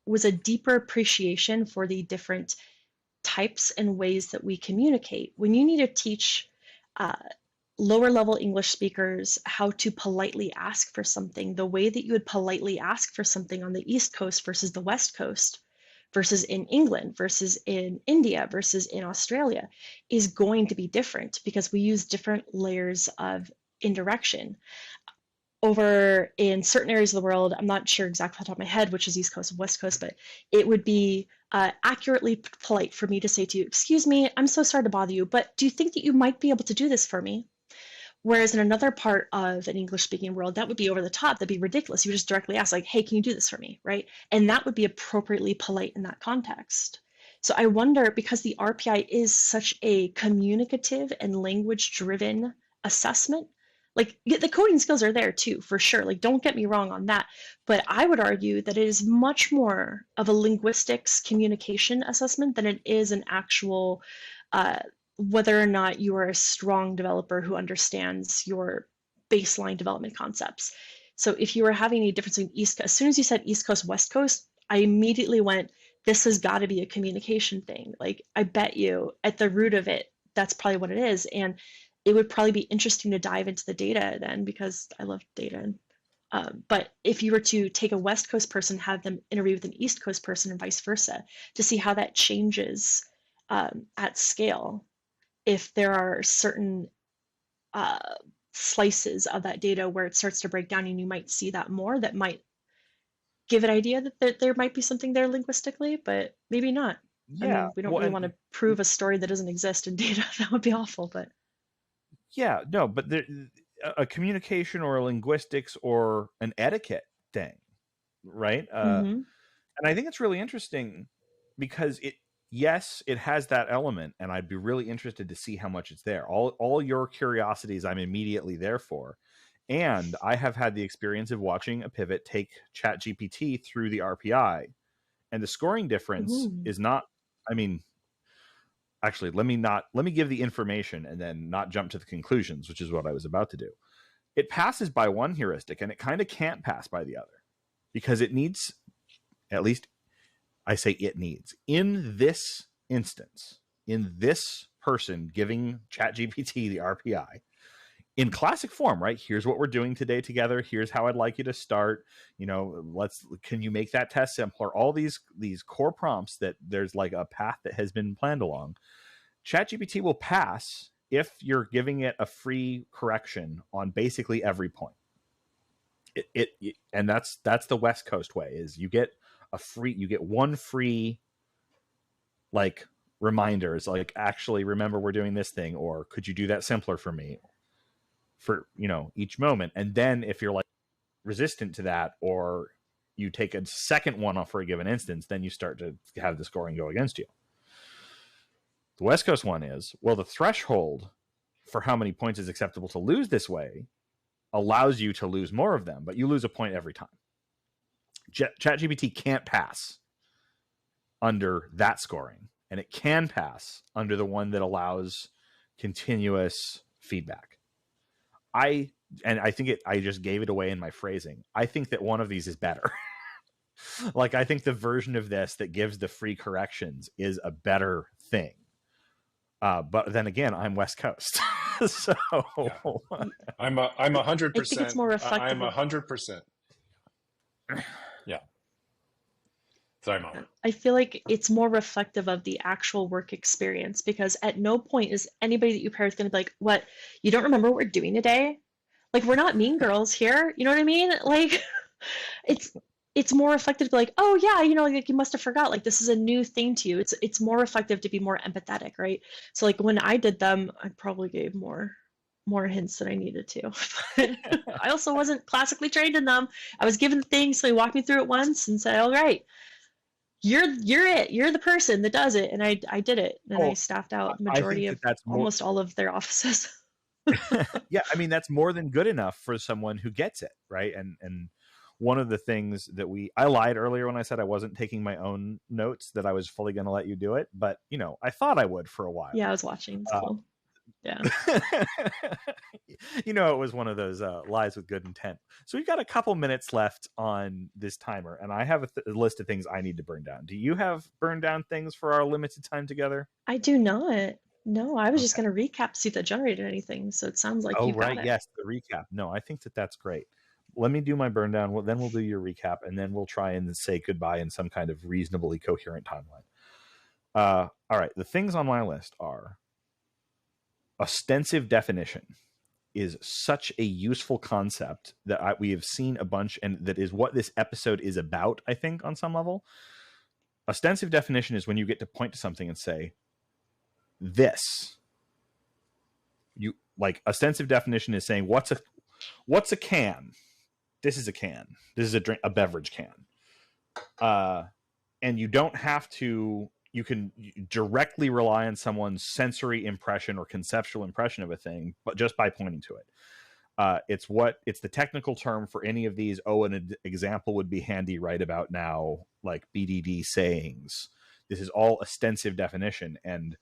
was a deeper appreciation for the different types and ways that we communicate. When you need to teach lower level English speakers how to politely ask for something, the way that you would politely ask for something on the East Coast versus the West Coast versus in England versus in India versus in Australia is going to be different because we use different layers of indirection. Over in certain areas of the world, I'm not sure exactly off the top of my head, which is East Coast and West Coast, but it would be accurately polite for me to say to you, excuse me, I'm so sorry to bother you, but do you think that you might be able to do this for me? Whereas in another part of an English-speaking world, that would be over the top. That'd be ridiculous. You would just directly ask, like, hey, can you do this for me, right? And that would be appropriately polite in that context. So I wonder, because the RPI is such a communicative and language-driven assessment, like the coding skills are there too, for sure. Like, don't get me wrong on that. But I would argue that it is much more of a linguistics communication assessment than it is an actual whether or not you are a strong developer who understands your baseline development concepts. So if you were having any difference in East Coast, as soon as you said East Coast, West Coast, I immediately went, this has got to be a communication thing. Like, I bet you at the root of it, that's probably what it is. And it would probably be interesting to dive into the data then, because I love data. But if you were to take a West Coast person, have them interview with an East Coast person and vice versa, to see how that changes at scale, if there are certain slices of that data where it starts to break down and you might see that more, that might give an idea that there might be something there linguistically, but maybe not.
Yeah.
I mean, we don't really want to prove a story that doesn't exist in data. That would be awful, but.
Yeah, no, but a communication or a linguistics or an etiquette thing, right? And I think it's really interesting because yes, it has that element, and I'd be really interested to see how much it's there. All your curiosities I'm immediately there for. And I have had the experience of watching a pivot take ChatGPT through the RPI, and the scoring difference is not, I mean, actually, let me give the information and then not jump to the conclusions, which is what I was about to do. It passes by one heuristic, and it kind of can't pass by the other, because it needs, at least I say it needs, in this instance, in this person giving ChatGPT the RPI, in classic form, right? Here's what we're doing today together. Here's how I'd like you to start. You know, can you make that test simpler? All these core prompts that there's like a path that has been planned along. ChatGPT will pass if you're giving it a free correction on basically every point. And that's the West Coast way, is you get one free like reminder. It's like, actually remember we're doing this thing, or could you do that simpler for me, for each moment. And then if you're like resistant to that, or you take a second one off for a given instance, then you start to have the scoring go against you. The West Coast one is, well, the threshold for how many points is acceptable to lose this way allows you to lose more of them, but you lose a point every time. ChatGPT can't pass under that scoring, and it can pass under the one that allows continuous feedback. I think I just gave it away in my phrasing. I think that one of these is better. Like, I think the version of this that gives the free corrections is a better thing. But then again, I'm West Coast. So
I'm 100%.
I think it's more reflective.
I'm 100%. Yeah. Sorry, Mom.
I feel like it's more reflective of the actual work experience, because at no point is anybody that you pair with going to be like, what, you don't remember what we're doing today? Like, we're not mean girls here. You know what I mean? Like, it's more reflective to be like, oh yeah, like, you must have forgot, like, this is a new thing to you. It's more reflective to be more empathetic, right? So like when I did them, I probably gave more hints than I needed to. But I also wasn't classically trained in them. I was given the thing, so he walked me through it once and said, all right, you're the person that does it. And I did it. And I staffed out the majority of almost all of their offices.
Yeah, I mean, that's more than good enough for someone who gets it, right? And one of the things that I lied earlier when I said I wasn't taking my own notes, that I was fully going to let you do it, but I thought I would for a while.
Yeah, I was watching. It's cool. Yeah.
It was one of those lies with good intent. So we've got a couple minutes left on this timer, and I have a list of things I need to burn down. Do you have burn down things for our limited time together?
I do not. No, I was just going to recap to see if that generated anything. So it sounds like you've got it.
Yes, the recap. No, I think that's great. let me do my burn down. Well, then we'll do your recap, and then we'll try and say goodbye in some kind of reasonably coherent timeline. All right. The things on my list are ostensive definition is such a useful concept that we have seen a bunch, and that is what this episode is about, I think, on some level. Ostensive definition is when you get to point to something and say, this. You like ostensive definition is saying, what's a can? This is a can. This is a beverage can. And you don't have to, you can directly rely on someone's sensory impression or conceptual impression of a thing, but just by pointing to it. It's the technical term for any of these. An example would be handy right about now, like BDD sayings. This is all ostensive definition, and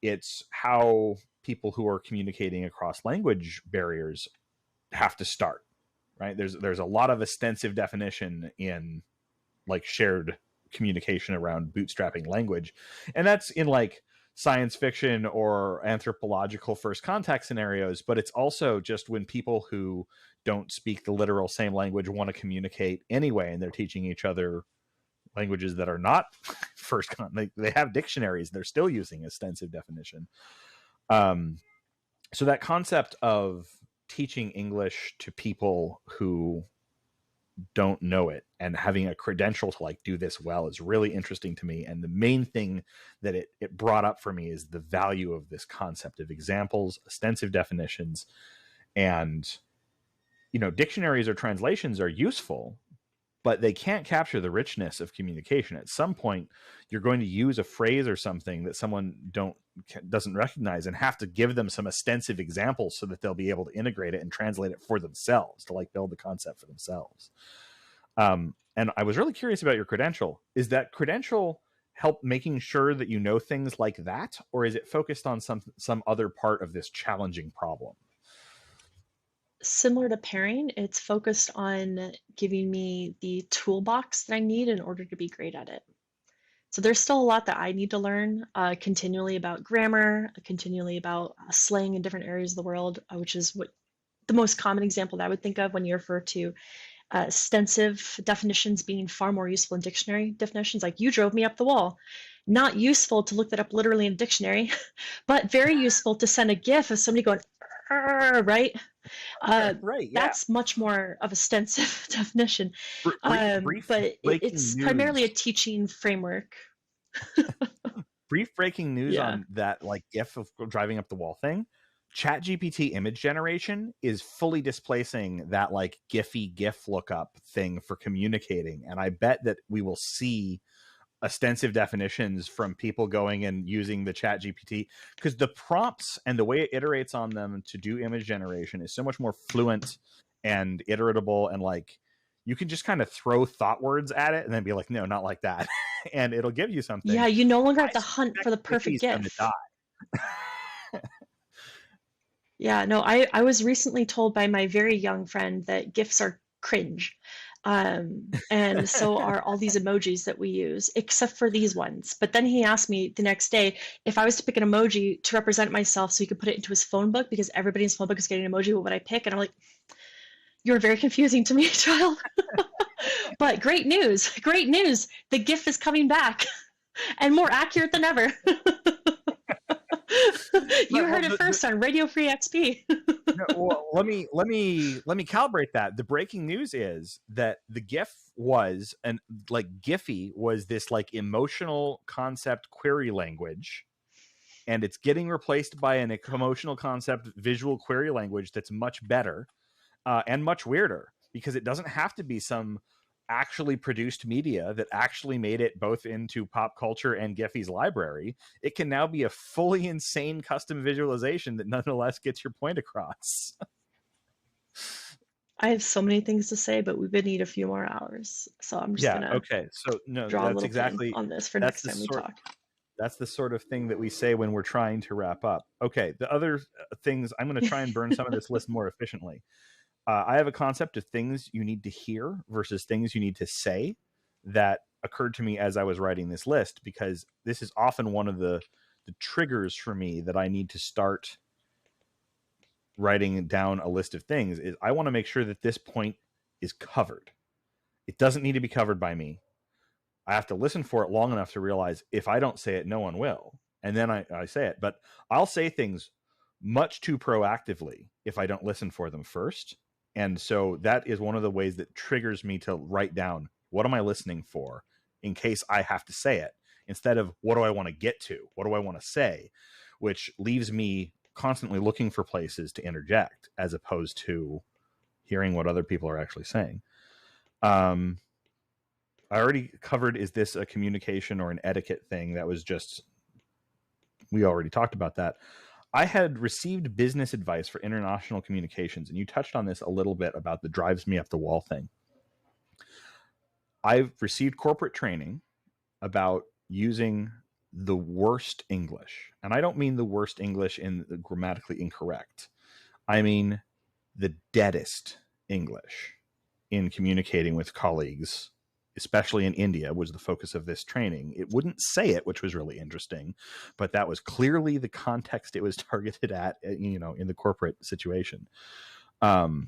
it's how people who are communicating across language barriers have to start, right? There's a lot of ostensive definition in like shared communication around bootstrapping language, and that's in like science fiction or anthropological first contact scenarios, but it's also just when people who don't speak the literal same language want to communicate anyway, and they're teaching each other languages that are not first contact. They have dictionaries, they're still using ostensive definition. So that concept of teaching English to people who don't know it and having a credential to like do this well is really interesting to me. And the main thing that it brought up for me is the value of this concept of examples, ostensive definitions, and, you know, dictionaries or translations are useful, but they can't capture the richness of communication. At some point, you're going to use a phrase or something that someone doesn't recognize and have to give them some ostensive examples so that they'll be able to integrate it and translate it for themselves, to like build the concept for themselves. And I was really curious about your credential. Is that credential help making sure that you know things like that, or is it focused on some other part of this challenging problem?
Similar to pairing, it's focused on giving me the toolbox that I need in order to be great at it. So there's still a lot that I need to learn continually about grammar, continually about slang in different areas of the world, which is what the most common example that I would think of when you refer to ostensive definitions being far more useful in dictionary definitions. Like, you drove me up the wall. Not useful to look that up literally in a dictionary, but very useful to send a GIF of somebody going, right?
Right. Yeah.
That's much more of a ostensive definition.
Brief
but it's
news.
Primarily a teaching framework.
Brief breaking news on that, like GIF of driving up the wall thing. ChatGPT image generation is fully displacing that like Giphy GIF lookup thing for communicating. And I bet that we will see ostensive definitions from people going and using the ChatGPT, because the prompts and the way it iterates on them to do image generation is so much more fluent and iteratable, and like you can just kind of throw thought words at it and then be like, no, not like that. And it'll give you something.
Yeah, you no longer have to hunt for the perfect GIF. Yeah, no, I was recently told by my very young friend that GIFs are cringe. And so are all these emojis that we use, except for these ones. But then he asked me the next day if I was to pick an emoji to represent myself so he could put it into his phone book, because everybody's phone book is getting an emoji, what would I pick? And I'm like, you're very confusing to me, child. But great news. The GIF is coming back and more accurate than ever. You heard it first on Radio Free XP.
No, well, let me calibrate that. The breaking news is that the GIF was, and like Giphy was this like emotional concept query language, and it's getting replaced by an emotional concept visual query language that's much better and much weirder, because it doesn't have to be some actually produced media that actually made it both into pop culture and Giphy's library. It can now be a fully insane custom visualization that nonetheless gets your point across.
I have so many things to say, but we would need a few more hours. So I'm just gonna
So no,
draw
that's
a
exactly
on this for next time we talk.
That's the sort of thing that we say when we're trying to wrap up. Okay, the other things, I'm going to try and burn some of this list more efficiently. I have a concept of things you need to hear versus things you need to say that occurred to me as I was writing this list, because this is often one of the triggers for me that I need to start writing down a list of things. Is I want to make sure that this point is covered. It doesn't need to be covered by me. I have to listen for it long enough to realize if I don't say it, no one will. And then I say it. But I'll say things much too proactively if I don't listen for them first. And so that is one of the ways that triggers me to write down, what am I listening for in case I have to say it, instead of what do I want to get to? What do I want to say? Which leaves me constantly looking for places to interject as opposed to hearing what other people are actually saying. I already covered, is this a communication or an etiquette thing? That was just, we already talked about that. I had received business advice for international communications, and you touched on this a little bit about the drives me up the wall thing. I've received corporate training about using the worst English. And I don't mean the worst English in the grammatically incorrect. I mean the deadest English in communicating with colleagues, especially in India, was the focus of this training. It wouldn't say it, which was really interesting, but that was clearly the context it was targeted at, you know, in the corporate situation. And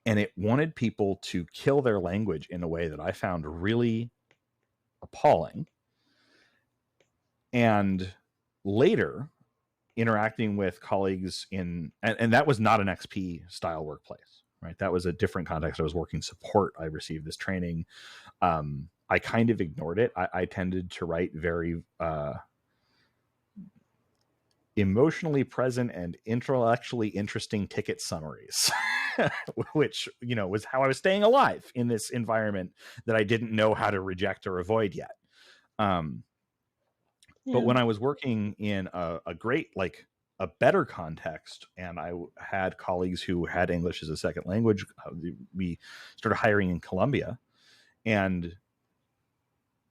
it wanted people to kill their language in a way that I found really appalling. And later, interacting with colleagues and that was not an XP style workplace, right? That was a different context. I was working support. I received this training. I kind of ignored it. I tended to write very emotionally present and intellectually interesting ticket summaries, which, you know, was how I was staying alive in this environment that I didn't know how to reject or avoid yet. But when I was working in a great, like a better context, and I had colleagues who had English as a second language, we started hiring in Colombia, and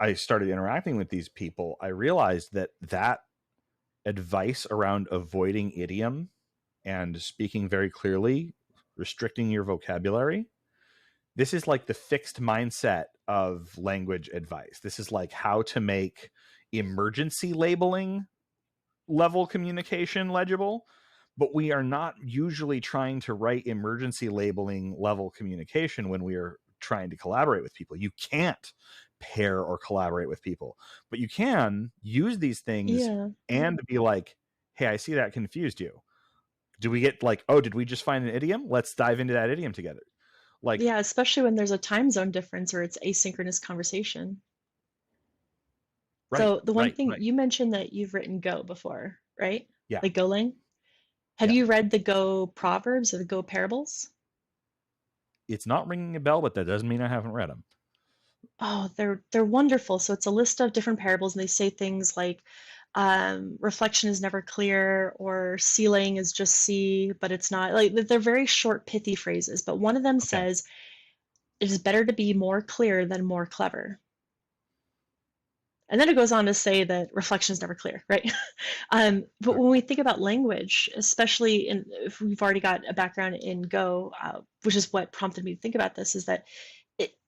I started interacting with these people. I realized that advice around avoiding idiom and speaking very clearly, restricting your vocabulary, this is like the fixed mindset of language advice. This is like how to make emergency labeling level communication legible, but we are not usually trying to write emergency labeling level communication when we are trying to collaborate with people. You can't pair or collaborate with people, but you can use these things and be like, hey, I see that confused you. Do we get like, oh, did we just find an idiom? Let's dive into that idiom together. Like,
yeah, especially when there's a time zone difference or it's asynchronous conversation.
Right,
so the one thing
right.
you mentioned that you've written Go before, right?
Yeah.
Like Golang. Have you read the Go Proverbs or the Go Parables?
It's not ringing a bell, but that doesn't mean I haven't read them.
Oh, they're wonderful. So it's a list of different parables, and they say things like reflection is never clear, or sealing is just see, but it's not. Like, they're very short, pithy phrases. But one of them says, it is better to be more clear than more clever. And then it goes on to say that reflection is never clear, right? But when we think about language, especially if we've already got a background in Go, which is what prompted me to think about this, is that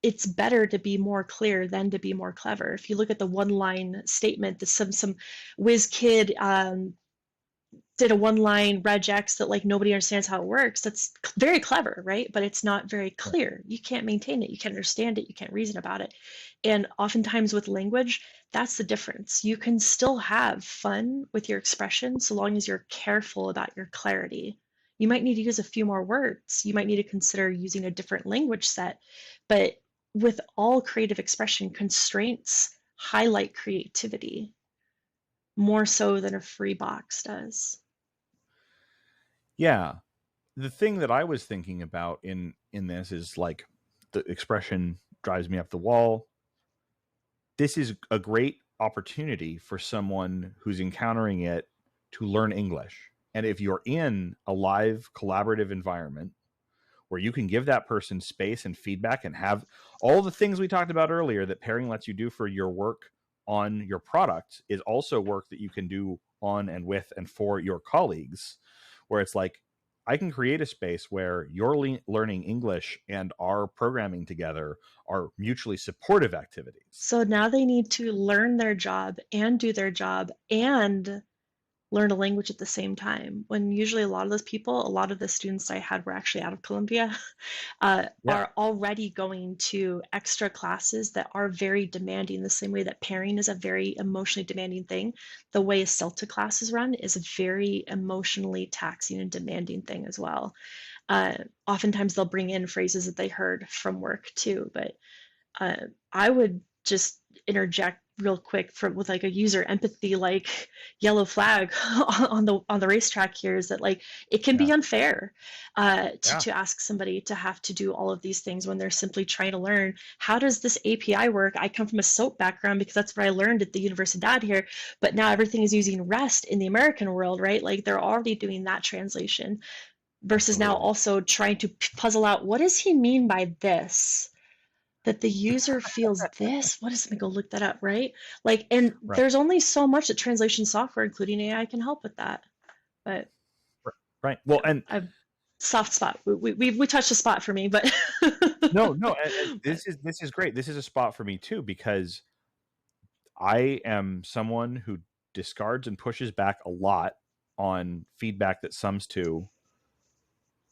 it's better to be more clear than to be more clever. If you look at the one-line statement that some whiz kid did a one-line regex that like nobody understands how it works, that's very clever, right? But it's not very clear. You can't maintain it. You can't understand it. You can't reason about it. And oftentimes with language, that's the difference. You can still have fun with your expression so long as you're careful about your clarity. You might need to use a few more words. You might need to consider using a different language set. But with all creative expression, constraints highlight creativity more so than a free box does.
Yeah. The thing that I was thinking about in this is like the expression drives me up the wall. This is a great opportunity for someone who's encountering it to learn English. And if you're in a live collaborative environment where you can give that person space and feedback and have all the things we talked about earlier that pairing lets you do for your work on your product, is also work that you can do on and with and for your colleagues, where it's like, I can create a space where you're learning English and our programming together are mutually supportive activities.
So now they need to learn their job and do their job and learn a language at the same time, when usually a lot of those people, a lot of the students I had were actually out of Columbia, are already going to extra classes that are very demanding, the same way that pairing is a very emotionally demanding thing. The way a CELTA class is run is a very emotionally taxing and demanding thing as well. Oftentimes they'll bring in phrases that they heard from work too, but I would just interject real quick with like a user empathy, like yellow flag on the racetrack here, is that like it can be unfair to ask somebody to have to do all of these things when they're simply trying to learn, how does this API work? I come from a SOAP background because that's what I learned at the Universidad here, but now everything is using REST in the American world, right? Like they're already doing that translation versus now also trying to puzzle out, what does he mean by this? That the user feels this. What is, let me go look that up, right? Like, and there's only so much that translation software, including AI, can help with that. But
well, and
a soft spot. We touched a spot for me, but
no, this is great. This is a spot for me too, because I am someone who discards and pushes back a lot on feedback that sums to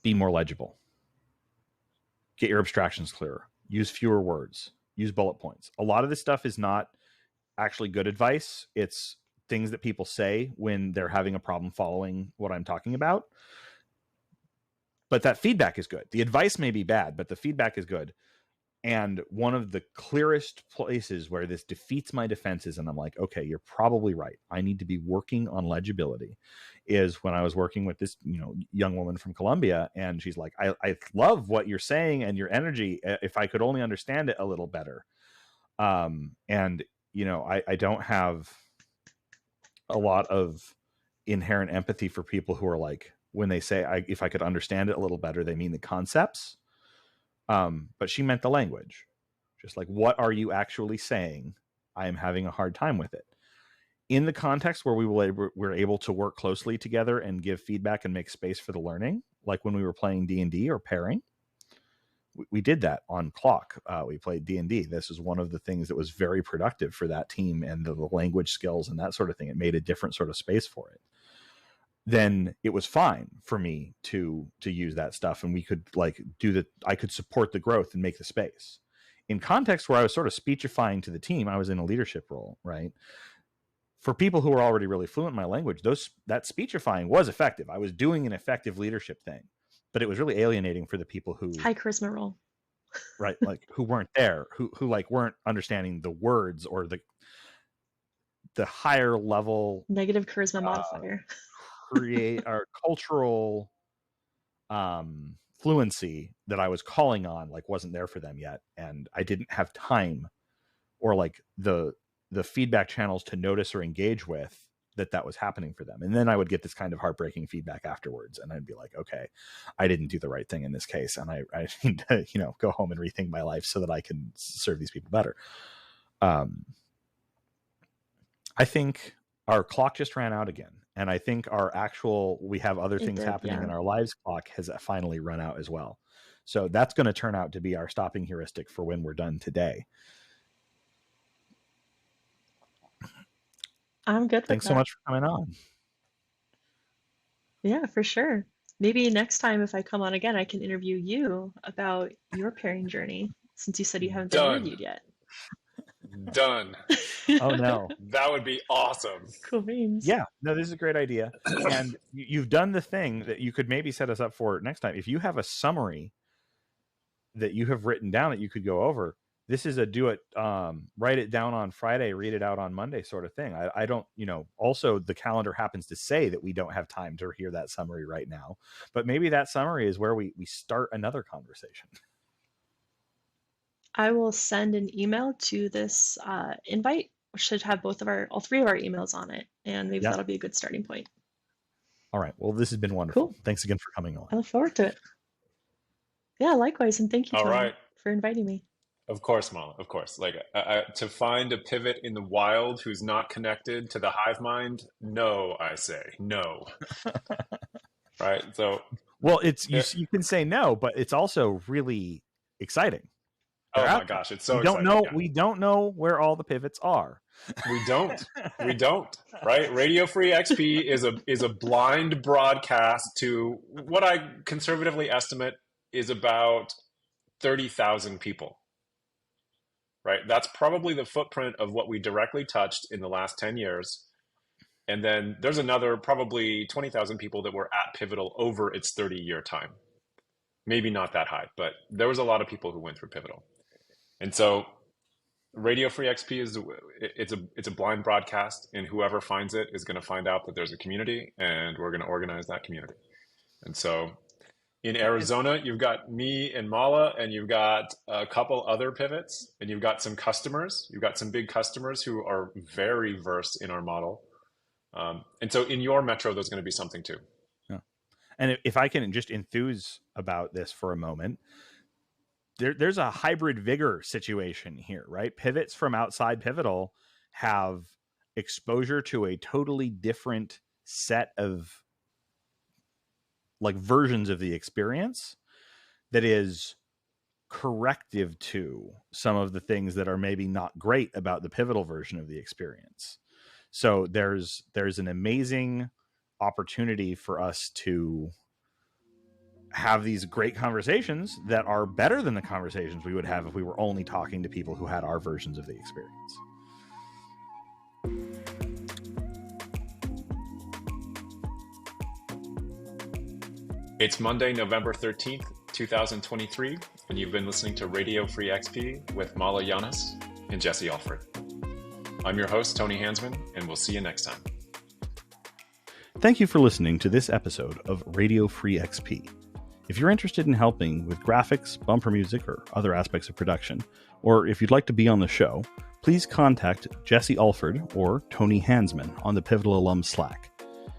be more legible, get your abstractions clearer, use fewer words, use bullet points. A lot of this stuff is not actually good advice. It's things that people say when they're having a problem following what I'm talking about. But that feedback is good. The advice may be bad, but the feedback is good. And one of the clearest places where this defeats my defenses, and I'm like, okay, you're probably right, I need to be working on legibility, is when I was working with this, young woman from Colombia, and she's like, I love what you're saying and your energy, if I could only understand it a little better. And I don't have a lot of inherent empathy for people who are like, when they say, if I could understand it a little better, they mean the concepts. But she meant the language. Just like, what are you actually saying? I am having a hard time with it. In the context where we're able to work closely together and give feedback and make space for the learning, like when we were playing D&D or pairing, we did that on clock. We played D&D. This is one of the things that was very productive for that team, and the language skills and that sort of thing. It made a different sort of space for it. Then it was fine for me to use that stuff, and we could I could support the growth and make the space. In context where I was sort of speechifying to the team, I was in a leadership role, right? For people who were already really fluent in my language, that speechifying was effective. I was doing an effective leadership thing, but it was really alienating for the people who
high charisma role,
right? Like who weren't there, who like weren't understanding the words or the higher level
negative charisma modifier.
Create our cultural fluency that I was calling on, like, wasn't there for them yet, and I didn't have time or like the feedback channels to notice or engage with that was happening for them. And then I would get this kind of heartbreaking feedback afterwards, and I'd be like, okay, I didn't do the right thing in this case, and I need to go home and rethink my life so that I can serve these people better. I think our clock just ran out again. And I think we have other things happening in our lives clock has finally run out as well. So that's going to turn out to be our stopping heuristic for when we're done today.
I'm good with
Thanks so much for coming on.
Yeah, for sure. Maybe next time if I come on again, I can interview you about your pairing journey, since you said you haven't been interviewed yet.
Done.
Oh no,
that would be awesome.
Cool beans.
Yeah, no, this is a great idea. And you've done the thing that you could maybe set us up for next time. If you have a summary that you have written down that you could go over, this is a do it, write it down on Friday, read it out on Monday sort of thing. I don't, also the calendar happens to say that we don't have time to hear that summary right now, but maybe that summary is where we start another conversation.
I will send an email to this invite, which should have all three of our emails on it, and maybe that'll be a good starting point.
All right. Well, this has been wonderful.
Cool.
Thanks again for coming on.
I look forward to it. Yeah, likewise, and thank you, Tom, for inviting me.
Of course, Mala. Of course. Like to find a pivot in the wild who's not connected to the hive mind. No, I say no. Right. So.
Well, it's you can say no, but it's also really exciting.
Oh my gosh, it's so
we don't
exciting.
know.
Yeah.
We don't know where all the pivots are.
We don't. Right? Radio Free XP is a blind broadcast to what I conservatively estimate is about 30,000 people. Right? That's probably the footprint of what we directly touched in the last 10 years. And then there's another probably 20,000 people that were at Pivotal over its 30-year time. Maybe not that high, but there was a lot of people who went through Pivotal. And so Radio Free XP it's a blind broadcast, and whoever finds it is going to find out that there's a community, and we're going to organize that community. And so in Arizona, you've got me and Mala, and you've got a couple other pivots, and you've got some customers. You've got some big customers who are very versed in our model. And so in your metro, there's going to be something too.
Yeah. And if I can just enthuse about this for a moment, there's a hybrid vigor situation here, right? Pivots from outside Pivotal have exposure to a totally different set of like versions of the experience that is corrective to some of the things that are maybe not great about the Pivotal version of the experience. So there's an amazing opportunity for us to have these great conversations that are better than the conversations we would have if we were only talking to people who had our versions of the experience.
It's Monday, November 13th, 2023, and you've been listening to Radio Free XP with Mala Janus and Jesse Alford. I'm your host, Tony Hansmann, and we'll see you next time.
Thank you for listening to this episode of Radio Free XP. If you're interested in helping with graphics, bumper music, or other aspects of production, or if you'd like to be on the show, please contact Jesse Alford or Tony Hansmann on the Pivotal Alum Slack.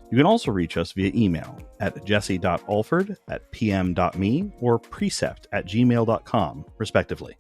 You can also reach us via email at jesse.alford@pm.me or precept@gmail.com, respectively.